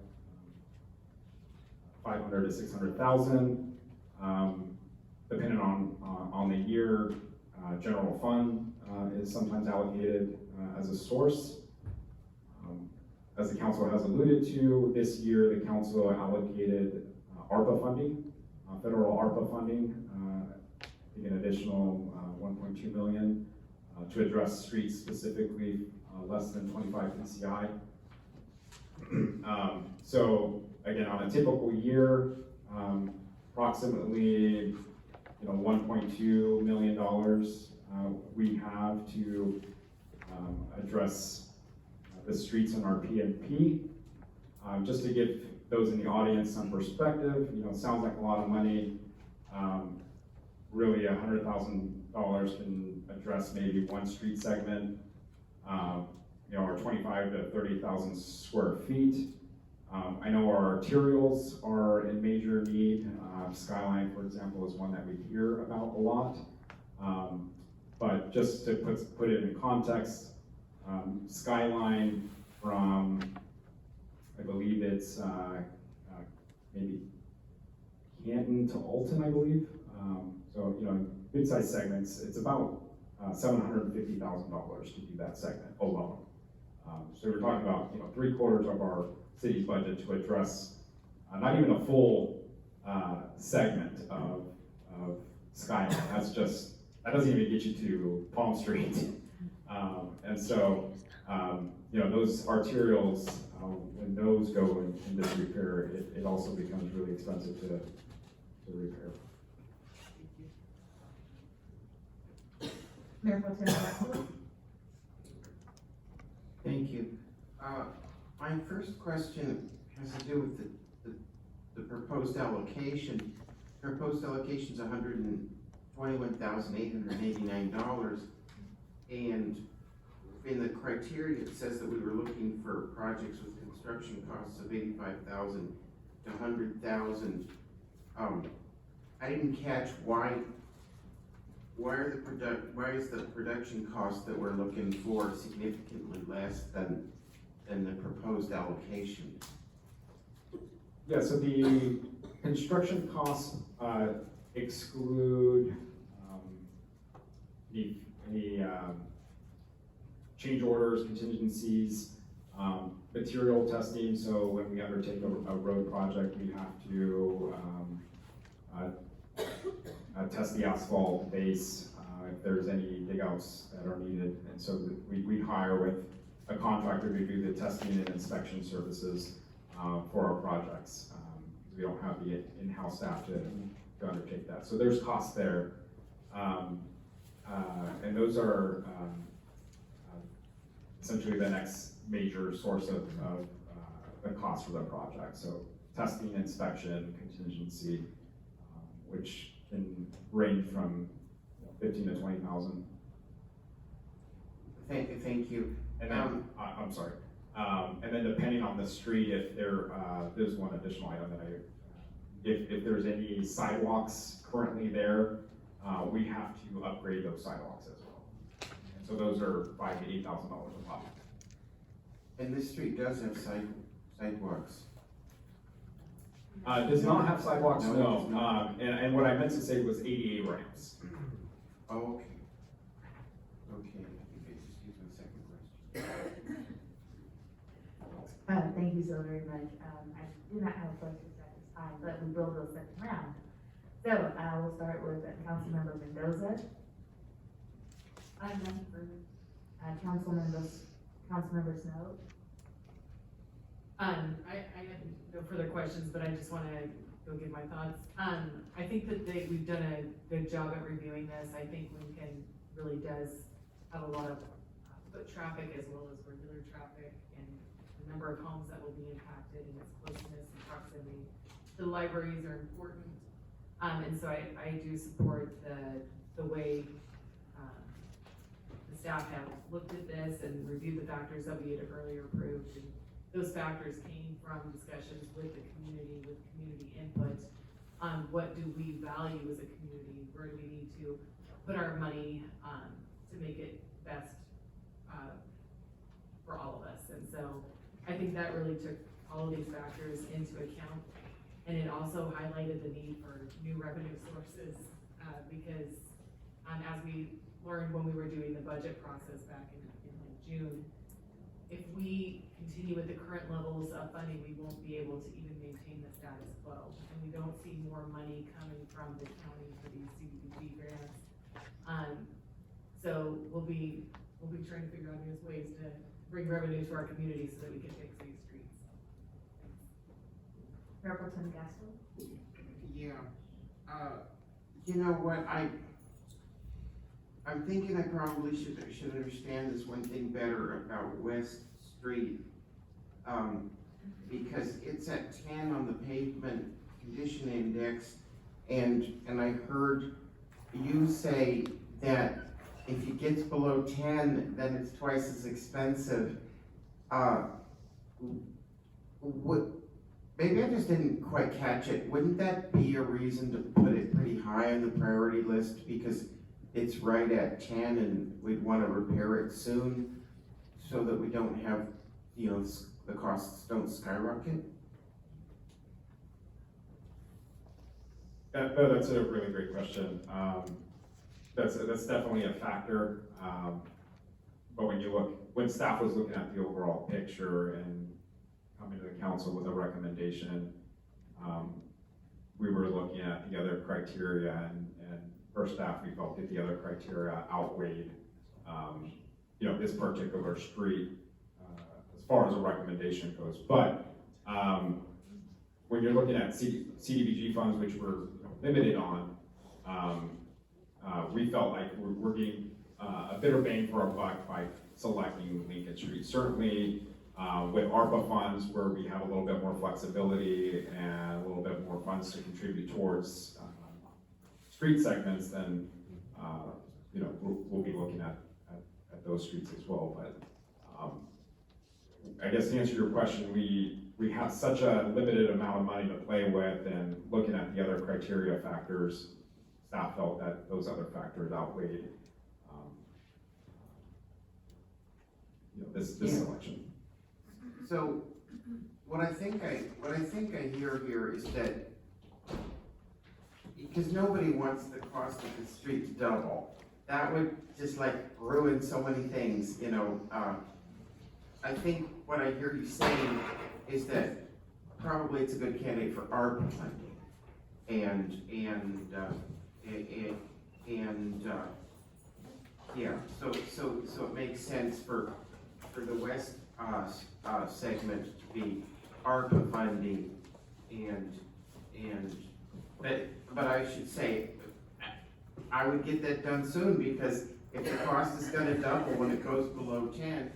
$500,000 to $600,000, depending on the year. General fund is sometimes allocated as a source. As the council has alluded to, this year the council allocated ARPA funding, federal ARPA funding, I think an additional $1.2 million to address streets specifically less than 25 PCI. So again, on a typical year, approximately $1.2 million we have to address the streets in our PNP. Just to give those in the audience some perspective, it sounds like a lot of money. Really, $100,000 can address maybe one street segment, or 25 to 30,000 square feet. I know our arterials are in major need. Skyline, for example, is one that we hear about a lot. But just to put it in context, Skyline from, I believe it's maybe Canton to Alton, I believe. So, good-sized segments, it's about $750,000 to do that segment alone. So we're talking about, 3/4 of our city's budget to address not even a full segment of Skyline. That doesn't even get you to Palm Street. And so, those arterials, when those go in disrepair, it also becomes really expensive to repair. Mayor Pro Tem Bartola? Thank you. My first question has to do with the proposed allocation. Proposed allocation is $121,889, and in the criteria, it says that we were looking for projects with construction costs of $85,000 to $100,000. I didn't catch why is the production cost that we're looking for significantly less than the proposed allocation? Yeah, so the construction costs exclude any change orders, contingencies, material testing. So when we undertake a road project, we have to test the asphalt base, if there's any dig outs that are needed. And so we hire with a contractor to do the testing and inspection services for our projects. We don't have the in-house staff to undertake that. So there's costs there. And those are essentially the next major source of the cost for the project. So testing, inspection, contingency, which can range from 15 to 20,000. Thank you. And then, I'm sorry. And then depending on the street, if there's one additional item that if there's any sidewalks currently there, we have to upgrade those sidewalks as well. And so those are $5,000 to $8,000 a pop. And this street does have sidewalks. Does not have sidewalks, no. And what I meant to say was ADA ramps. Oh, okay. Okay, okay, just use my second question. Thank you so very much. I do not have questions at this time, but we will go second round. So, we'll start with Councilmember Mendoza. I have none further. Councilmember Snow. I have no further questions, but I just wanna go give my thoughts. I think that we've done a good job at reviewing this. I think Lincoln really does have a lot of foot traffic as well as regular traffic, and the number of homes that will be impacted and its closeness and proximity to the libraries are important. And so I do support the way, the staff have looked at this and reviewed the factors that we had earlier approved. And those factors came from discussions with the community, with community input on what do we value as a community, where do we need to put our money, to make it best, for all of us. And so I think that really took all of these factors into account. And it also highlighted the need for new revenue sources, because, as we learned when we were doing the budget process back in like June, if we continue with the current levels of funding, we won't be able to even maintain the status quo. And we don't see more money coming from the county for these CDBG grants. So we'll be trying to figure out new ways to bring revenue to our community so that we can fix these streets. Representative Gaston. Yeah, you know what, I'm thinking I probably should understand this one thing better about West Street. Because it's at 10 on the pavement condition index, and I heard you say that if it gets below 10, then it's twice as expensive. Maybe I just didn't quite catch it. Wouldn't that be a reason to put it pretty high on the priority list because it's right at 10 and we'd want to repair it soon so that we don't have, you know, the costs don't skyrocket? That's a really great question. That's definitely a factor. But when staff was looking at the overall picture and coming to the council with a recommendation, we were looking at the other criteria, and for staff, we felt that the other criteria outweighed, this particular street as far as a recommendation goes. But when you're looking at CDBG funds, which we're limited on, we felt like we're getting a better bang for our buck by selecting Lincoln Street. Certainly, with ARPA funds, where we have a little bit more flexibility and a little bit more funds to contribute towards street segments, then we'll be looking at those streets as well. But I guess to answer your question, we have such a limited amount of money to play with, and looking at the other criteria factors, staff felt that those other factors outweighed this selection. So what I think I hear here is that because nobody wants the cost of the street to double, that would just like ruin so many things, I think what I hear you saying is that probably it's a good candidate for ARPA funding, and so it makes sense for the west segment to be ARPA funding, but I should say I would get that done soon, because if the cost is gonna double when it goes below 10,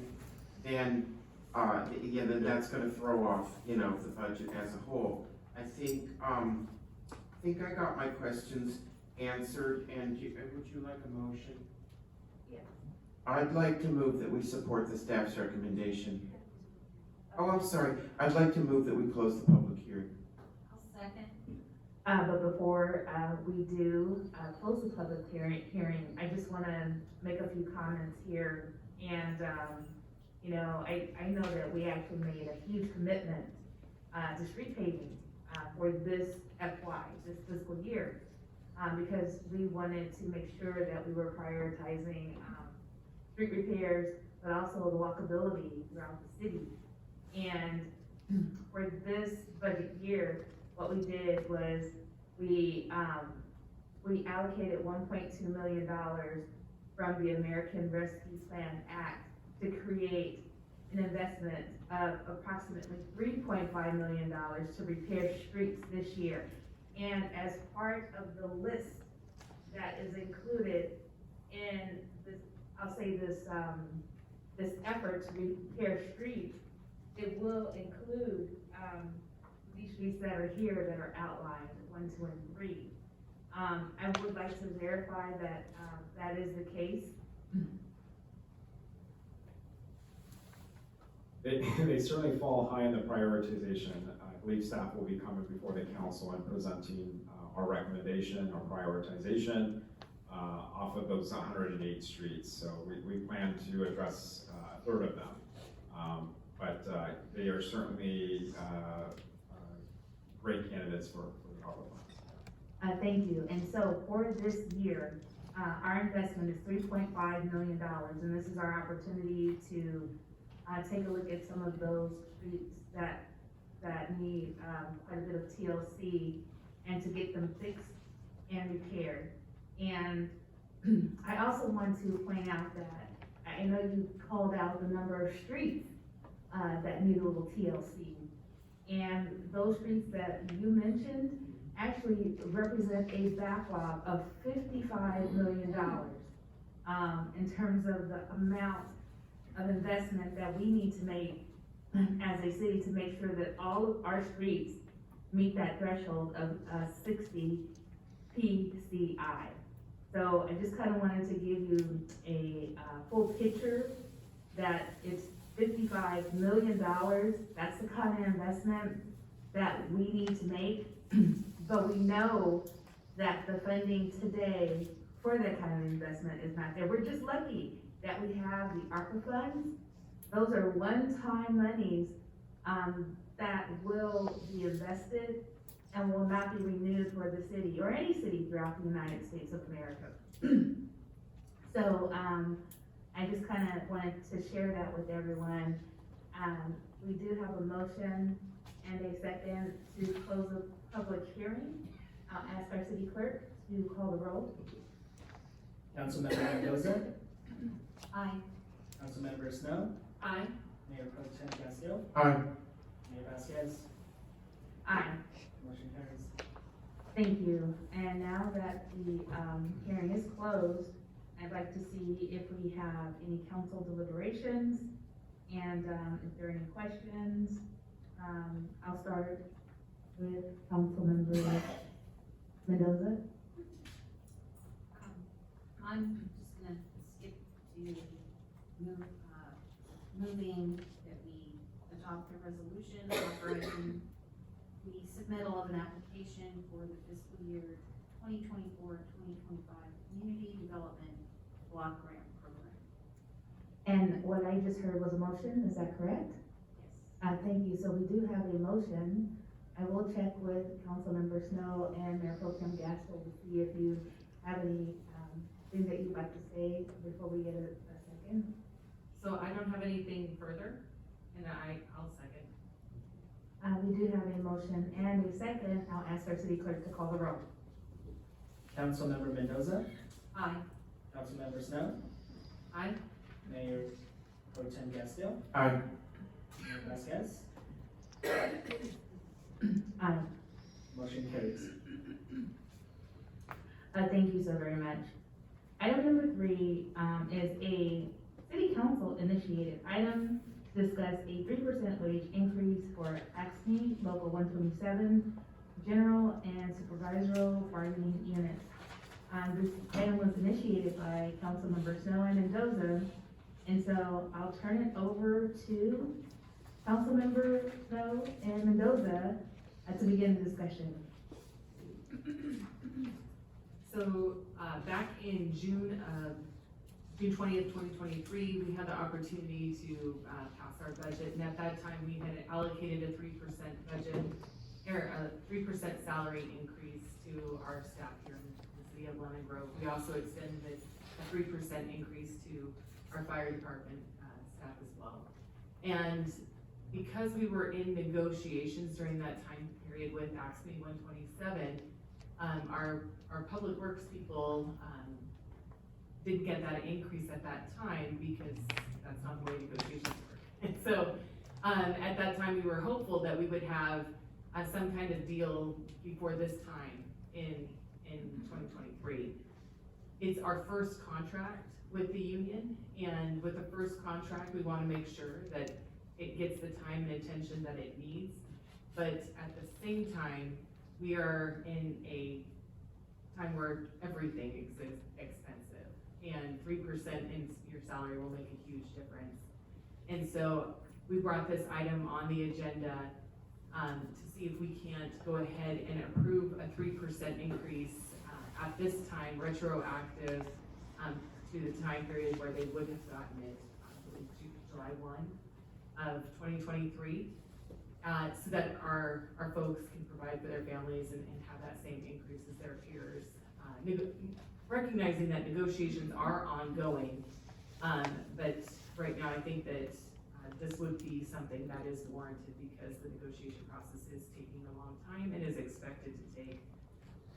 then then that's gonna throw off, the budget as a whole. I think I got my questions answered, and would you like a motion? Yes. I'd like to move that we support the staff's recommendation. Oh, I'm sorry, I'd like to move that we close the public hearing. I'll second. But before we do close the public hearing, I just want to make a few comments here. And, I know that we actually made a huge commitment to street paving for this FY, this fiscal year. Because we wanted to make sure that we were prioritizing, street repairs, but also the walkability throughout the city. And for this budget year, what we did was we allocated $1.2 million from the American Rescue Plan Act to create an investment of approximately $3.5 million to repair streets this year. And as part of the list that is included in this, I'll say this, this effort to repair streets, it will include, these streets that are here that are outlined, 1, 2, and 3. I would like to verify that, that is the case. They certainly fall high in the prioritization. I believe staff will be coming before the council and presenting our recommendation, our prioritization off of those 108 streets. So we plan to address a third of them. But they are certainly great candidates for the ARPA funds. Thank you. And so for this year, our investment is $3.5 million, and this is our opportunity to take a look at some of those streets that need quite a bit of TLC and to get them fixed and repaired. And I also want to point out that I know you called out the number of streets that need a little TLC. And those streets that you mentioned actually represent a backlog of $55 million in terms of the amount of investment that we need to make as a city to make sure that all of our streets meet that threshold of 60 PCI. So I just kind of wanted to give you a full picture that it's $55 million. That's the kind of investment that we need to make. But we know that the funding today for that kind of investment is not there. We're just lucky that we have the ARPA funds. Those are one-time monies that will be invested and will not be renewed for the city or any city throughout the United States of America. So I just kind of wanted to share that with everyone. We do have a motion and a second to close the public hearing. I'll ask our city clerk to call the roll. Councilmember Mendoza, Aye. Councilmember Snow, Aye. Mayor Pro Tem Castillo, Aye. Mayor Vasquez, Aye. motion carries. Thank you. And now that the hearing is closed, I'd like to see if we have any council deliberations and if there are any questions. I'll start with Councilmember Mendoza. I'm just gonna skip to moving that we adopt a resolution authorizing the submittal of an application for the fiscal year 2024-2025 Community Development Block Grant Program. And what I just heard was a motion, is that correct? Yes. Thank you. So we do have a motion. I will check with Councilmember Snow and Mayor Pro Tem Gaston to see if you have any things that you'd like to say before we get a second. So I don't have anything further, and I'll second. We do have a motion and a second. I'll ask our city clerk to call the roll. Councilmember Mendoza, Aye. Councilmember Snow, Aye. Mayor Pro Tem Castillo, Aye. Mayor Vasquez, Aye. motion carries. Thank you so very much. Item number 3 is a city council initiated item to discuss a 3% wage increase for AXNY Local 127 general and supervisory bargaining units. This item was initiated by Councilmember Snow and Mendoza, and so I'll turn it over to Councilmember Snow and Mendoza to begin the discussion. So, back in June 20th, 2023, we had the opportunity to pass our budget, and at that time, we had allocated a 3% budget a 3% salary increase to our staff here in the city of Lemon Grove. We also extended a 3% increase to our fire department staff as well. And because we were in negotiations during that time period with AXME 127, our public works people didn't get that increase at that time because that's not the way negotiations work. And so at that time, we were hopeful that we would have some kind of deal before this time in 2023. It's our first contract with the union, and with the first contract, we want to make sure that it gets the time and attention that it needs. But at the same time, we are in a time where everything is expensive, and 3% in your salary will make a huge difference. And so we brought this item on the agenda to see if we can't go ahead and approve a 3% increase at this time, retroactive to the time period where they would have gotten it, I believe, July 1 of 2023, so that our folks can provide for their families and have that same increase as their peers. Recognizing that negotiations are ongoing, but right now I think that this would be something that is warranted because the negotiation process is taking a long time and is expected to take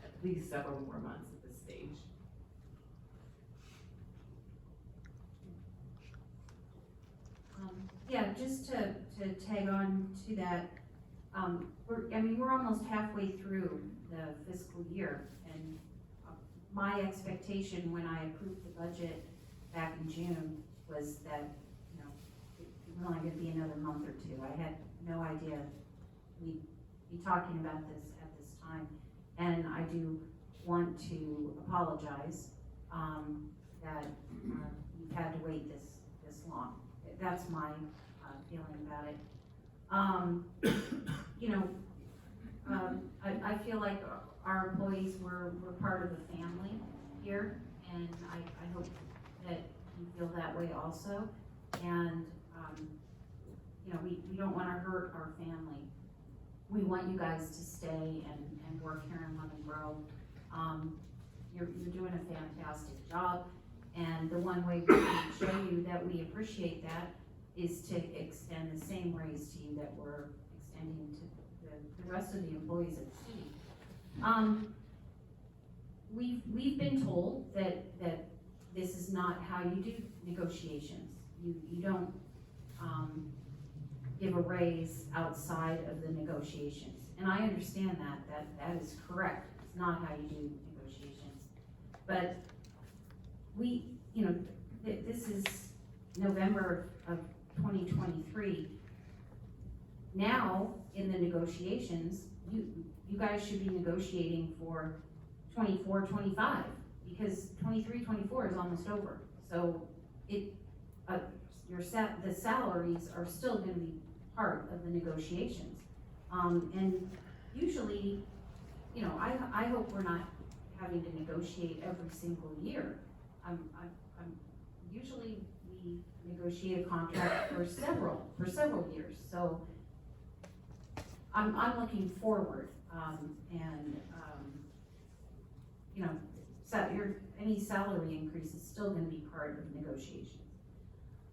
at least several more months at this stage. Yeah, just to tag on to that, we're almost halfway through the fiscal year, and my expectation when I approved the budget back in June was that, it was only gonna be another month or two. I had no idea we'd be talking about this at this time, and I do want to apologize, that, you've had to wait this long. That's my feeling about it. I feel like our employees were part of the family here, and I hope that you feel that way also. And, we don't want to hurt our family. We want you guys to stay and work here in Lemon Grove. You're doing a fantastic job. And the one way we can show you that we appreciate that is to extend the same raise to you that we're extending to the rest of the employees of the city. We've been told that this is not how you do negotiations. You don't give a raise outside of the negotiations. And I understand that is correct. It's not how you do negotiations. But this is November of 2023. Now, in the negotiations, you guys should be negotiating for 24, 25, because 23, 24 is almost over. So the salaries are still gonna be part of the negotiations. And usually, I hope we're not having to negotiate every single year. Usually we negotiate a contract for several years, so I'm looking forward, any salary increase is still gonna be part of negotiations.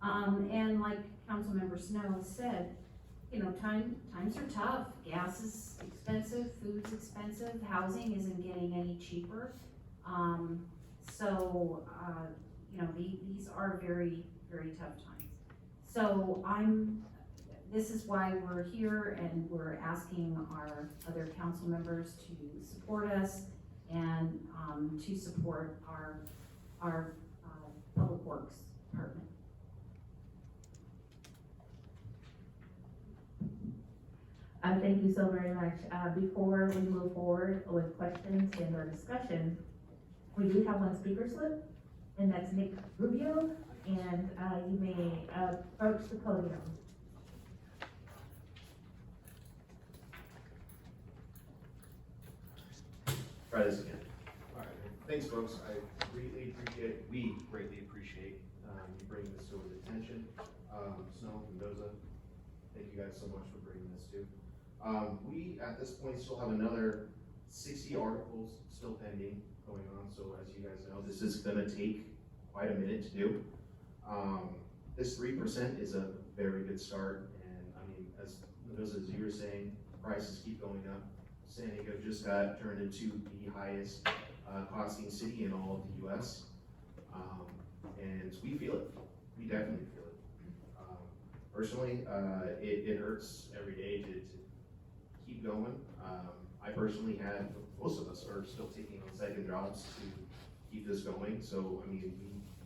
And like Councilmember Snow said, times are tough. Gas is expensive, food's expensive, housing isn't getting any cheaper. These are very, very tough times. So this is why we're here, and we're asking our other council members to support us and to support our Public Works Department. Thank you so very much. Before we move forward with questions and or discussion, we do have one speaker slip, and that's Nick Rubio, and you may approach the podium. Try this again. All right, thanks folks, we greatly appreciate you bringing this to our attention. Snow, Mendoza, thank you guys so much for bringing this to. We, at this point, still have another 60 articles still pending going on, so as you guys know, this is gonna take quite a minute to do. This 3% is a very good start, and I mean, as you were saying, prices keep going up. San Diego just got turned into the highest costing city in all of the US. And we feel it, we definitely feel it. Personally, it hurts every day to keep going. I personally most of us are still taking on second jobs to keep this going. So, I mean,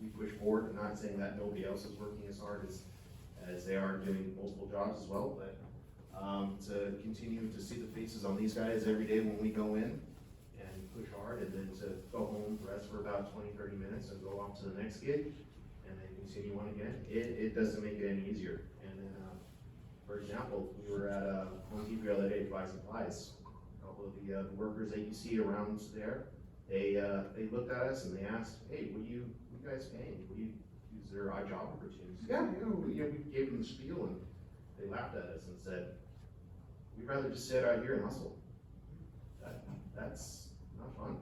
we push forward. I'm not saying that nobody else is working as hard as they are doing multiple jobs as well, but to continue to see the faces on these guys every day when we go in and push hard, and then to go home, rest for about 20-30 minutes and go off to the next gig, and then continue on again, it doesn't make it any easier. And then, for example, we were at Home Depot the other day to buy supplies. A couple of the workers that you see around there, they looked at us and they asked, hey, what are you guys paying? Is there job opportunities? Yeah, we gave them the spiel, and they laughed at us and said, we'd rather just sit out here and hustle. That's not fun.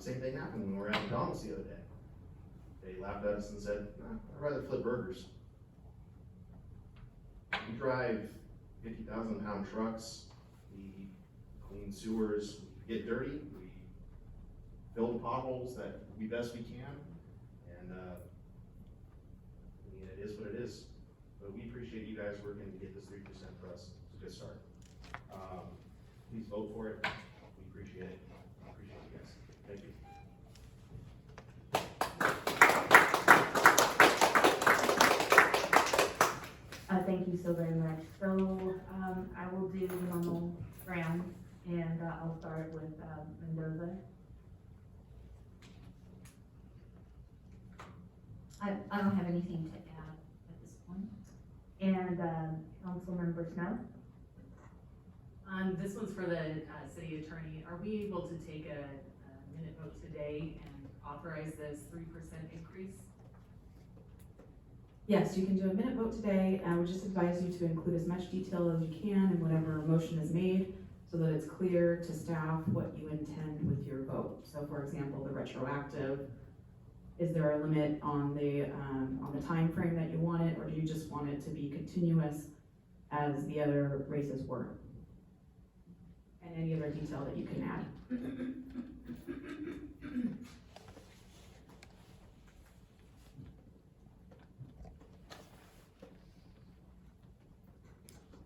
Same thing happened when we were at McDonald's the other day. They laughed at us and said, I'd rather flip burgers. We drive 50,000 pound trucks, we clean sewers, we get dirty, we fill the potholes that we best we can, and I mean, it is what it is. But we appreciate you guys working to get this 3% for us. It's a good start. Please vote for it. We appreciate it. I appreciate you guys. Thank you. Thank you so very much. So, I will do the normal round, and I'll start with Mendoza. I don't have anything to add at this point. And Councilmember Snow. This one's for the city attorney. Are we able to take a minute vote today and authorize this 3% increase? Yes, you can do a minute vote today. I would just advise you to include as much detail as you can in whatever motion is made, so that it's clear to staff what you intend with your vote. So for example, the retroactive, is there a limit on the time frame that you want it, or do you just want it to be continuous as the other races were? And any other detail that you can add.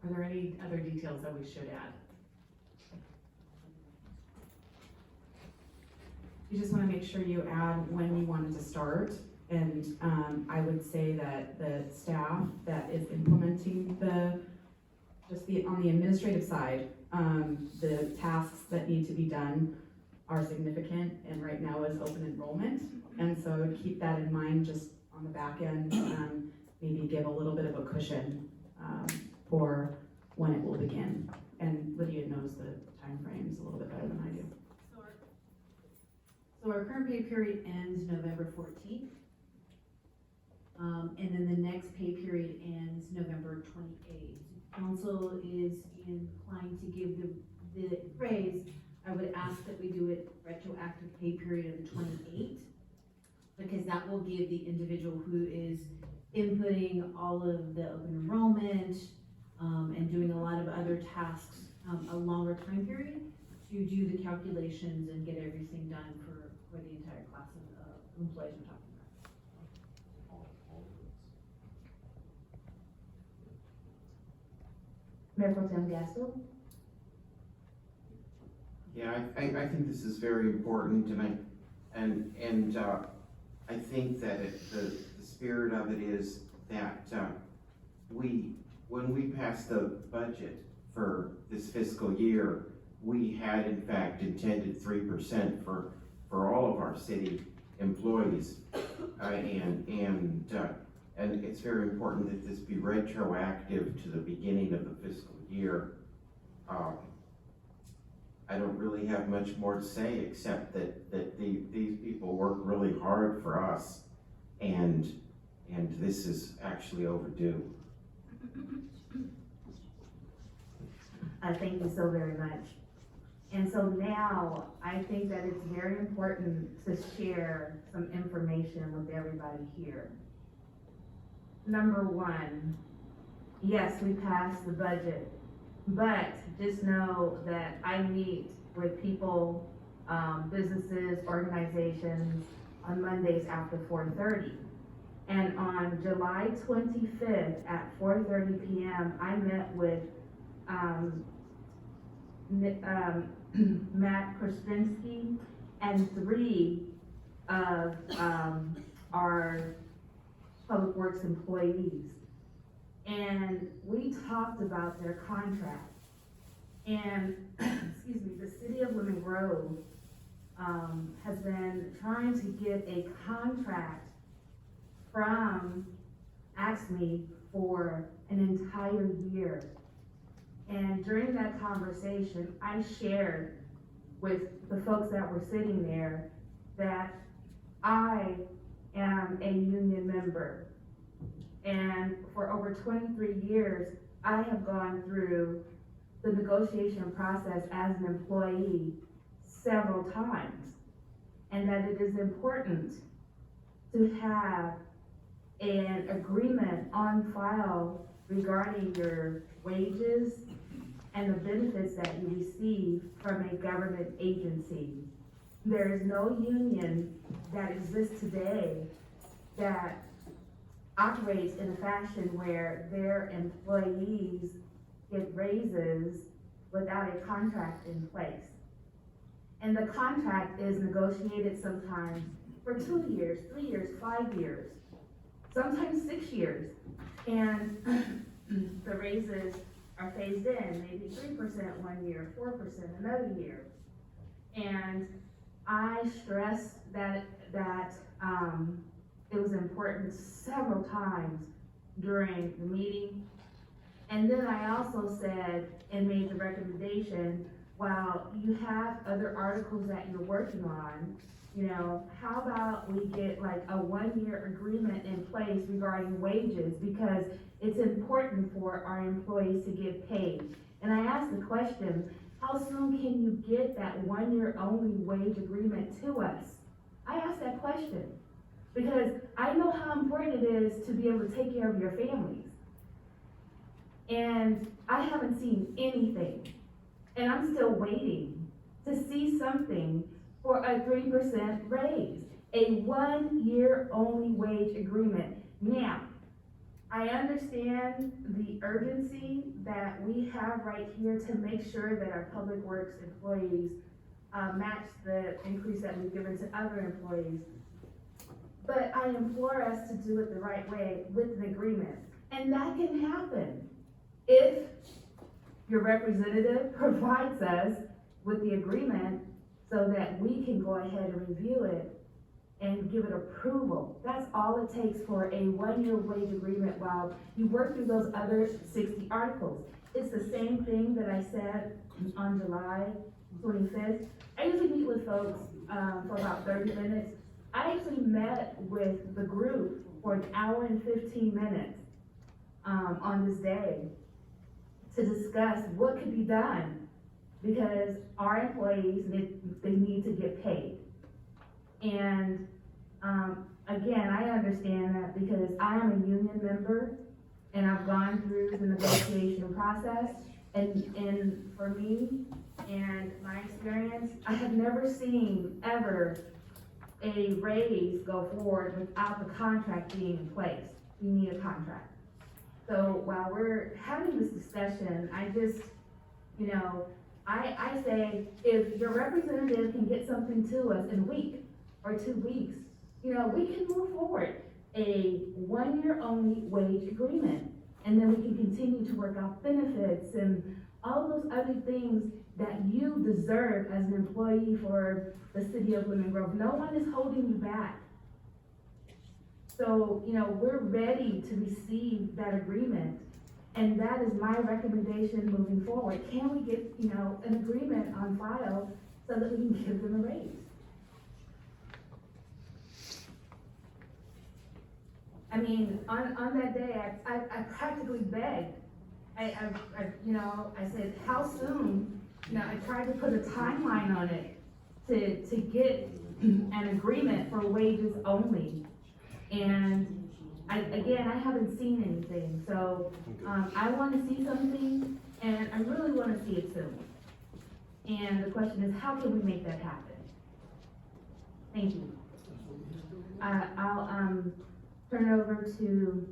Are there any other details that we should add? You just want to make sure you add when you want it to start. And I would say that the staff that is implementing on the administrative side, the tasks that need to be done are significant, and right now is open enrollment. And so keep that in mind just on the back end, maybe give a little bit of a cushion for when it will begin. And Lydia knows the timeframes a little bit better than I do. So our current pay period ends November 14th. And then the next pay period ends November 28th. Council is inclined to give the raise. I would ask that we do it retroactive pay period of the 28th, because that will give the individual who is inputting all of the open enrollment and doing a lot of other tasks a longer time period to do the calculations and get everything done for the entire class of employees we're talking about. Mayor Pro Tem Gastel. Yeah, I think this is very important, and I think that the spirit of it is that when we passed the budget for this fiscal year, we had in fact intended 3% for all of our city employees, and it's very important that this be retroactive to the beginning of the fiscal year. I don't really have much more to say except that these people work really hard for us, and this is actually overdue. Thank you so very much. And so now, I think that it's very important to share some information with everybody here. Number one, yes, we passed the budget, but just know that I meet with people, businesses, organizations on Mondays after 4:30. And on July 25th at 4:30 p.m., I met with Matt Krasinski and 3 of our Public Works employees. And we talked about their contract. And, excuse me, the city of Lemon Grove has been trying to get a contract from AXME for an entire year. And during that conversation, I shared with the folks that were sitting there that I am a union member. And for over 23 years, I have gone through the negotiation process as an employee several times. And that it is important to have an agreement on file regarding your wages and the benefits that you receive from a government agency. There is no union that exists today that operates in a fashion where their employees get raises without a contract in place. And the contract is negotiated sometimes for 2 years, 3 years, 5 years, sometimes 6 years. And the raises are phased in, maybe 3% one year, 4% another year. And I stressed that it was important several times during the meeting. And then I also said and made the recommendation, while you have other articles that you're working on, you know, how about we get like a 1-year agreement in place regarding wages, because it's important for our employees to get paid. And I asked the question, how soon can you get that 1-year only wage agreement to us? I asked that question because I know how important it is to be able to take care of your families. And I haven't seen anything. And I'm still waiting to see something for a 3% raise, a 1-year only wage agreement. Now, I understand the urgency that we have right here to make sure that our public works employees match the increase that we've given to other employees. But I implore us to do it the right way with an agreement. And that can happen if your representative provides us with the agreement so that we can go ahead and review it and give it approval. That's all it takes for a 1-year wage agreement while you work through those other 60 articles. It's the same thing that I said on July 25th. I usually meet with folks for about 30 minutes. I actually met with the group for 1 hour and 15 minutes on this day to discuss what could be done, because our employees, they need to get paid. And again, I understand that because I am a union member and I've gone through the negotiation process, and for me and my experience, I have never seen ever a raise go forward without the contract being in place. You need a contract. So while we're having this discussion, I just, you know, I say, if your representative can get something to us in a week or 2 weeks, you know, we can move forward a 1-year only wage agreement. And then we can continue to work out benefits and all those other things that you deserve as an employee for the city of Lemon Grove. No one is holding you back. So, you know, we're ready to receive that agreement. And that is my recommendation moving forward. Can we get, you know, an agreement on file so that we can give them a raise? I mean, on that day, I practically begged. I said, how soon? I tried to put a timeline on it to get an agreement for wages only. And I haven't seen anything, so, I wanna see something, and I really wanna see it soon. And the question is, how can we make that happen? Thank you. I'll, turn it over to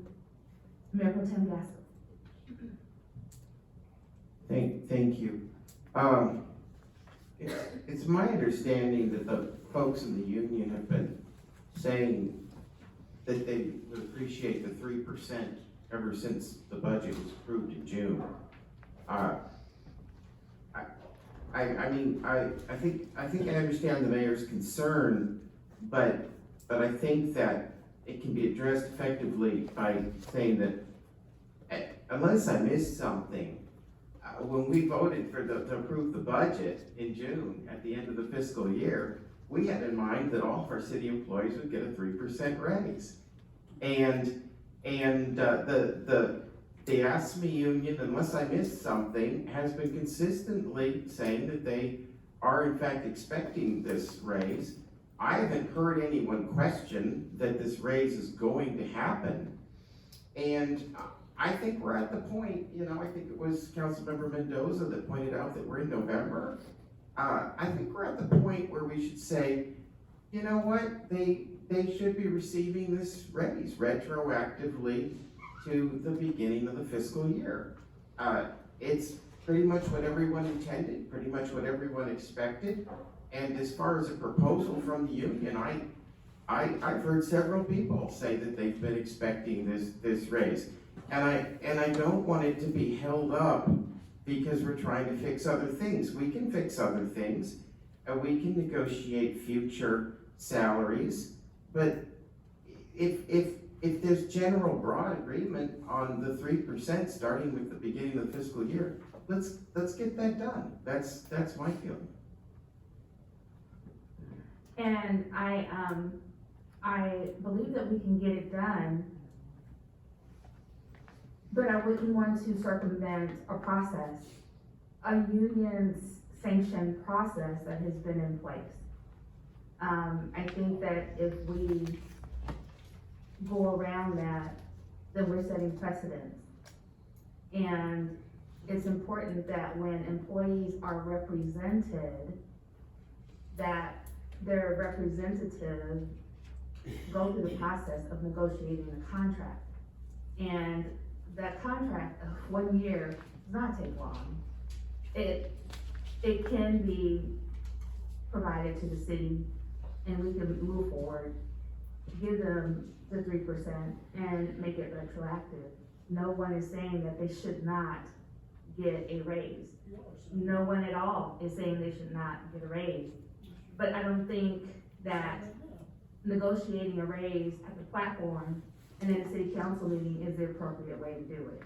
Mayor Pro Tem Gasko. Thank you. It's my understanding that the folks in the union have been saying that they would appreciate the 3% ever since the budget was approved in June. I think I understand the mayor's concern, but I think that it can be addressed effectively by saying that, unless I missed something, when we voted to approve the budget in June at the end of the fiscal year, we had in mind that all of our city employees would get a 3% raise. And the ASME union, unless I missed something, has been consistently saying that they are in fact expecting this raise. I haven't heard anyone question that this raise is going to happen. And I think we're at the point, I think it was Councilmember Mendoza that pointed out that we're in November. I think we're at the point where we should say, you know what, they should be receiving this raise retroactively to the beginning of the fiscal year. It's pretty much what everyone intended, pretty much what everyone expected. And as far as a proposal from the union, I've heard several people say that they've been expecting this raise. And I don't want it to be held up because we're trying to fix other things. We can fix other things, and we can negotiate future salaries. But if there's general broad agreement on the 3% starting with the beginning of the fiscal year, let's get that done. That's my feeling. And I believe that we can get it done, but I wouldn't want to circumvent a process, a union's sanctioned process that has been in place. I think that if we go around that, then we're setting precedents. And it's important that when employees are represented, that their representative go through the process of negotiating the contract. And that contract of 1 year does not take long. It can be provided to the city, and we can move forward, give them the 3% and make it retroactive. No one is saying that they should not get a raise. No one at all is saying they should not get a raise. But I don't think that negotiating a raise at the platform and in a city council meeting is the appropriate way to do it.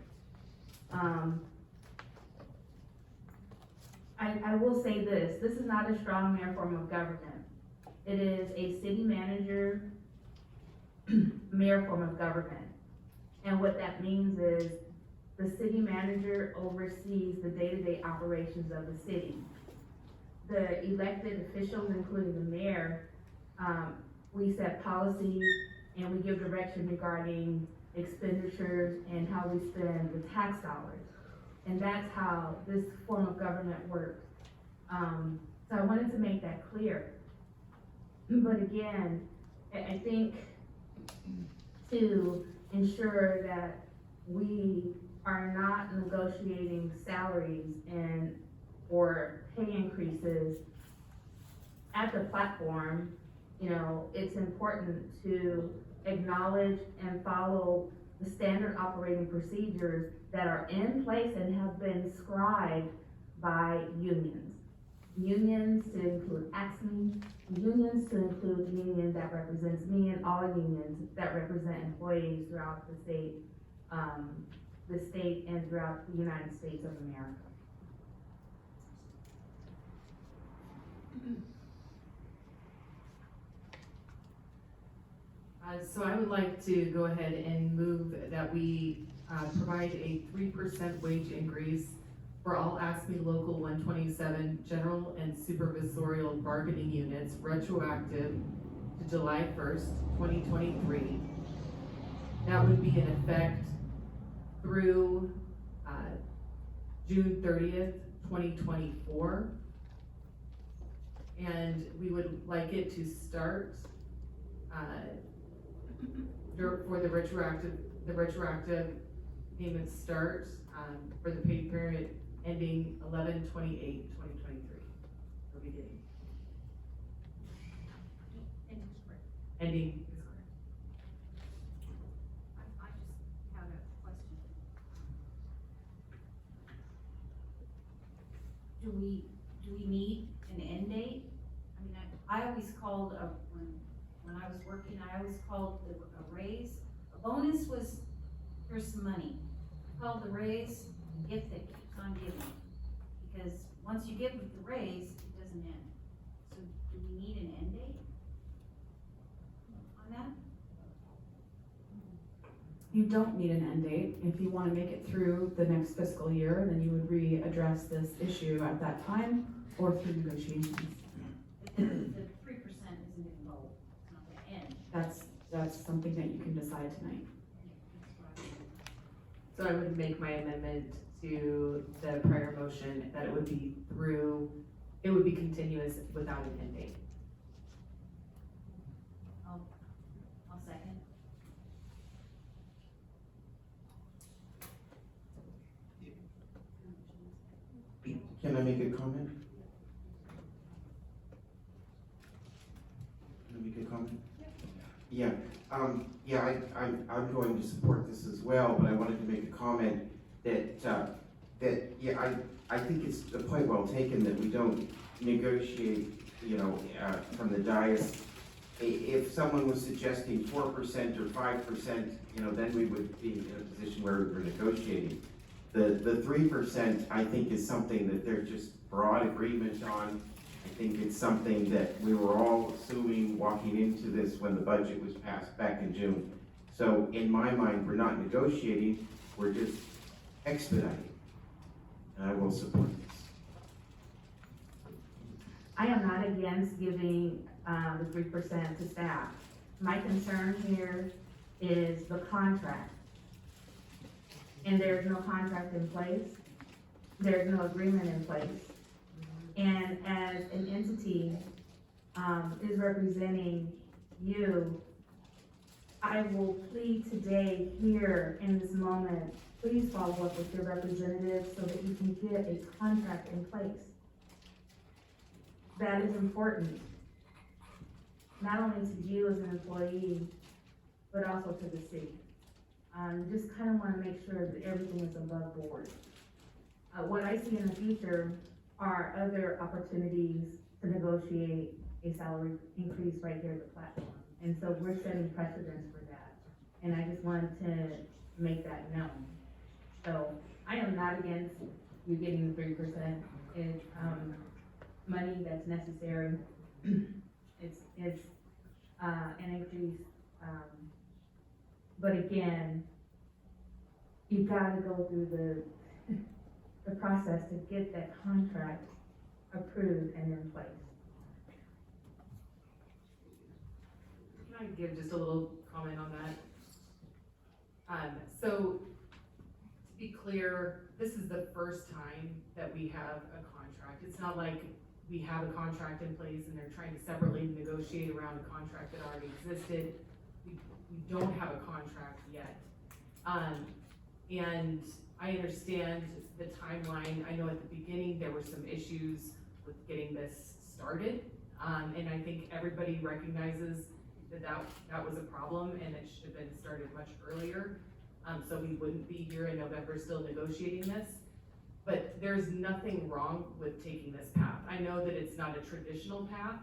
I will say this is not a strong mayor form of government. It is a city manager mayor form of government. And what that means is the city manager oversees the day-to-day operations of the city. The elected officials, including the mayor, we set policies and we give direction regarding expenditures and how we spend the tax dollars. And that's how this form of government works. So I wanted to make that clear. But again, I think to ensure that we are not negotiating salaries or pay increases at the platform, it's important to acknowledge and follow the standard operating procedures that are in place and have been scribed by unions. Unions to include AXME, unions to include the union that represents me, and all unions that represent employees throughout the state and throughout the United States of America. So I would like to go ahead and move that we provide a 3% wage increase for all ASME Local 127 general and supervisorial bargaining units retroactive to July 1st, 2023. That would be in effect through June 30th, 2024. And we would like it to start for the retroactive payments start for the pay period ending 11/28/2023. The beginning. Ending is correct. I just had a question. Do we need an end date? I mean, I always called when I was working, I always called a raise. A bonus was, here's some money. I called the raise a gift that keeps on giving. Because once you give the raise, it doesn't end. So do we need an end date on that? You don't need an end date. If you want to make it through the next fiscal year, then you would readdress this issue at that time or through negotiations. The 3% isn't gonna go, it's not gonna end. That's something that you can decide tonight. So I would make my amendment to the prior motion that it would be continuous without an end date. I'll second. Can I make a comment? Can I make a comment? Yeah, I'm going to support this as well, but I wanted to make a comment that, I think it's a point well taken that we don't negotiate, from the dais. If someone was suggesting 4% or 5%, then we would be in a position where we were negotiating. The 3%, I think, is something that there's just broad agreement on. I think it's something that we were all assuming walking into this when the budget was passed back in June. So in my mind, we're not negotiating, we're just expediting. And I will support this. I am not against giving the 3% to staff. My concern here is the contract. And there's no contract in place. There's no agreement in place. And as an entity is representing you, I will plead today here in this moment, please follow up with your representatives so that you can get a contract in place. That is important, not only to you as an employee, but also to the city. Just kind of want to make sure that everything is above board. What I see in the future are other opportunities to negotiate a salary increase right here at the platform. And so we're setting precedents for that. And I just wanted to make that known. So I am not against you getting the 3%. It's money that's necessary. It's an increase. But again, you've got to go through the process to get that contract approved and in place. Can I give just a little comment on that? So, to be clear, this is the first time that we have a contract. It's not like we have a contract in place and they're trying to separately negotiate around a contract that already existed. We don't have a contract yet. And I understand the timeline. I know at the beginning there were some issues with getting this started. And I think everybody recognizes that was a problem and it should have been started much earlier. So we wouldn't be here in November still negotiating this. But there's nothing wrong with taking this path. I know that it's not a traditional path,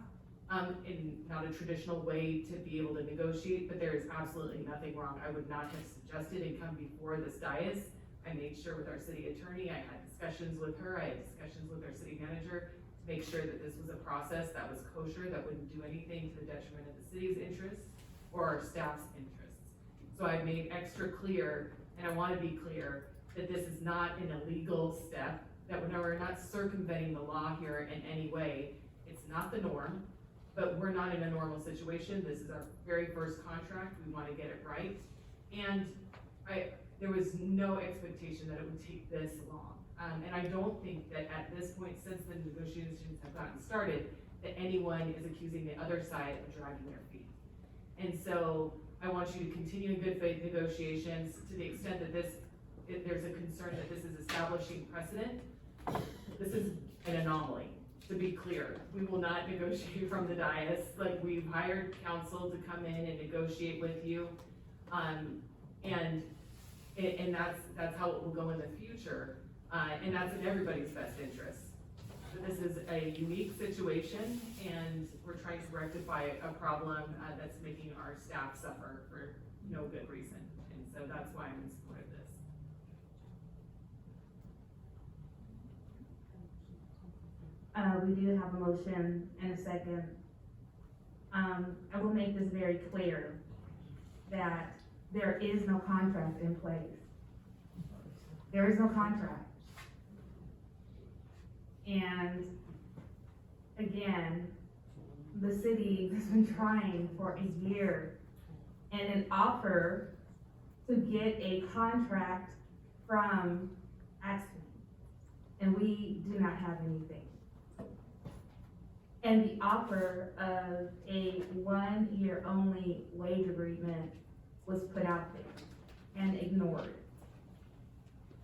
and not a traditional way to be able to negotiate, but there is absolutely nothing wrong. I would not have suggested and come before this dais. I made sure with our city attorney, I had discussions with her, I had discussions with our city manager to make sure that this was a process that was kosher, that wouldn't do anything to the detriment of the city's interests or our staff's interests. So I made extra clear, And I wanna be clear that this is not an illegal step, that we're not circumventing the law here in any way. It's not the norm, but we're not in a normal situation. This is our very first contract. We wanna get it right. And there was no expectation that it would take this long. And I don't think that at this point, since the negotiations have gotten started, that anyone is accusing the other side of dragging their feet. And so I want you to continue in good faith negotiations to the extent that if there's a concern that this is establishing precedent. This is an anomaly, to be clear. We will not negotiate from the dais. Like, we've hired counsel to come in and negotiate with you. And that's how it will go in the future. And that's in everybody's best interest. So this is a unique situation, and we're trying to rectify a problem that's making our staff suffer for no good reason. And so that's why I'm in support of this. We do have a motion and a second. I will make this very clear that there is no contract in place. There is no contract. And again, the city has been trying for a year and an offer to get a contract from Aspen, and we do not have anything. And the offer of a 1-year only wage agreement was put out there and ignored.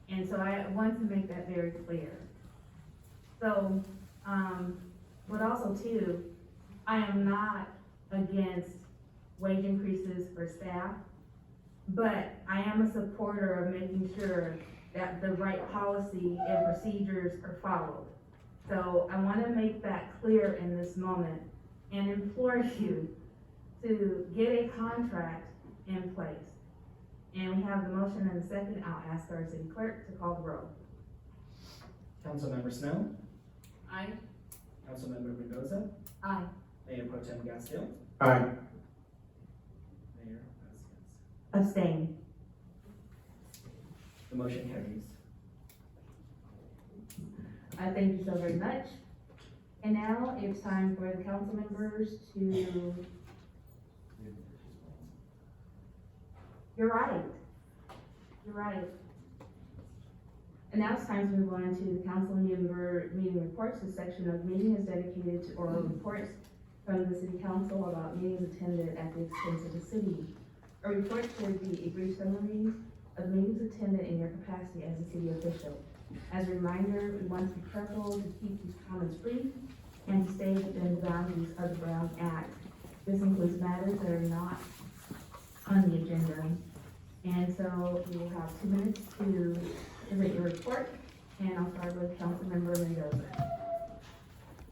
And so I want to make that very clear. So, but also too, I am not against wage increases for staff, but I am a supporter of making sure that the right policy and procedures are followed. So I want to make that clear in this moment and implore you to get a contract in place. And we have the motion and the second. I'll ask our city clerk to call the roll. Councilmember Snow, Aye. Councilmember Mendoza, Aye. Mayor Pro Tem Gastil, Aye. Mayor Vasquez. Abstain. The motion carries. I thank you so very much. And now it's time for the council members to. You're right. You're right. And now it's time to move on to the council member meeting reports. This section of meeting is dedicated to oral reports from the city council about meetings attended at the expense of the city. A report should be a brief summary of meetings attended in your capacity as a city official. As a reminder, we want to be careful to keep these comments brief and to stay within the boundaries of the Brown Act. This includes matters that are not on the agenda. And so we will have 2 minutes to present your report, and I'll start with Councilmember Mendoza.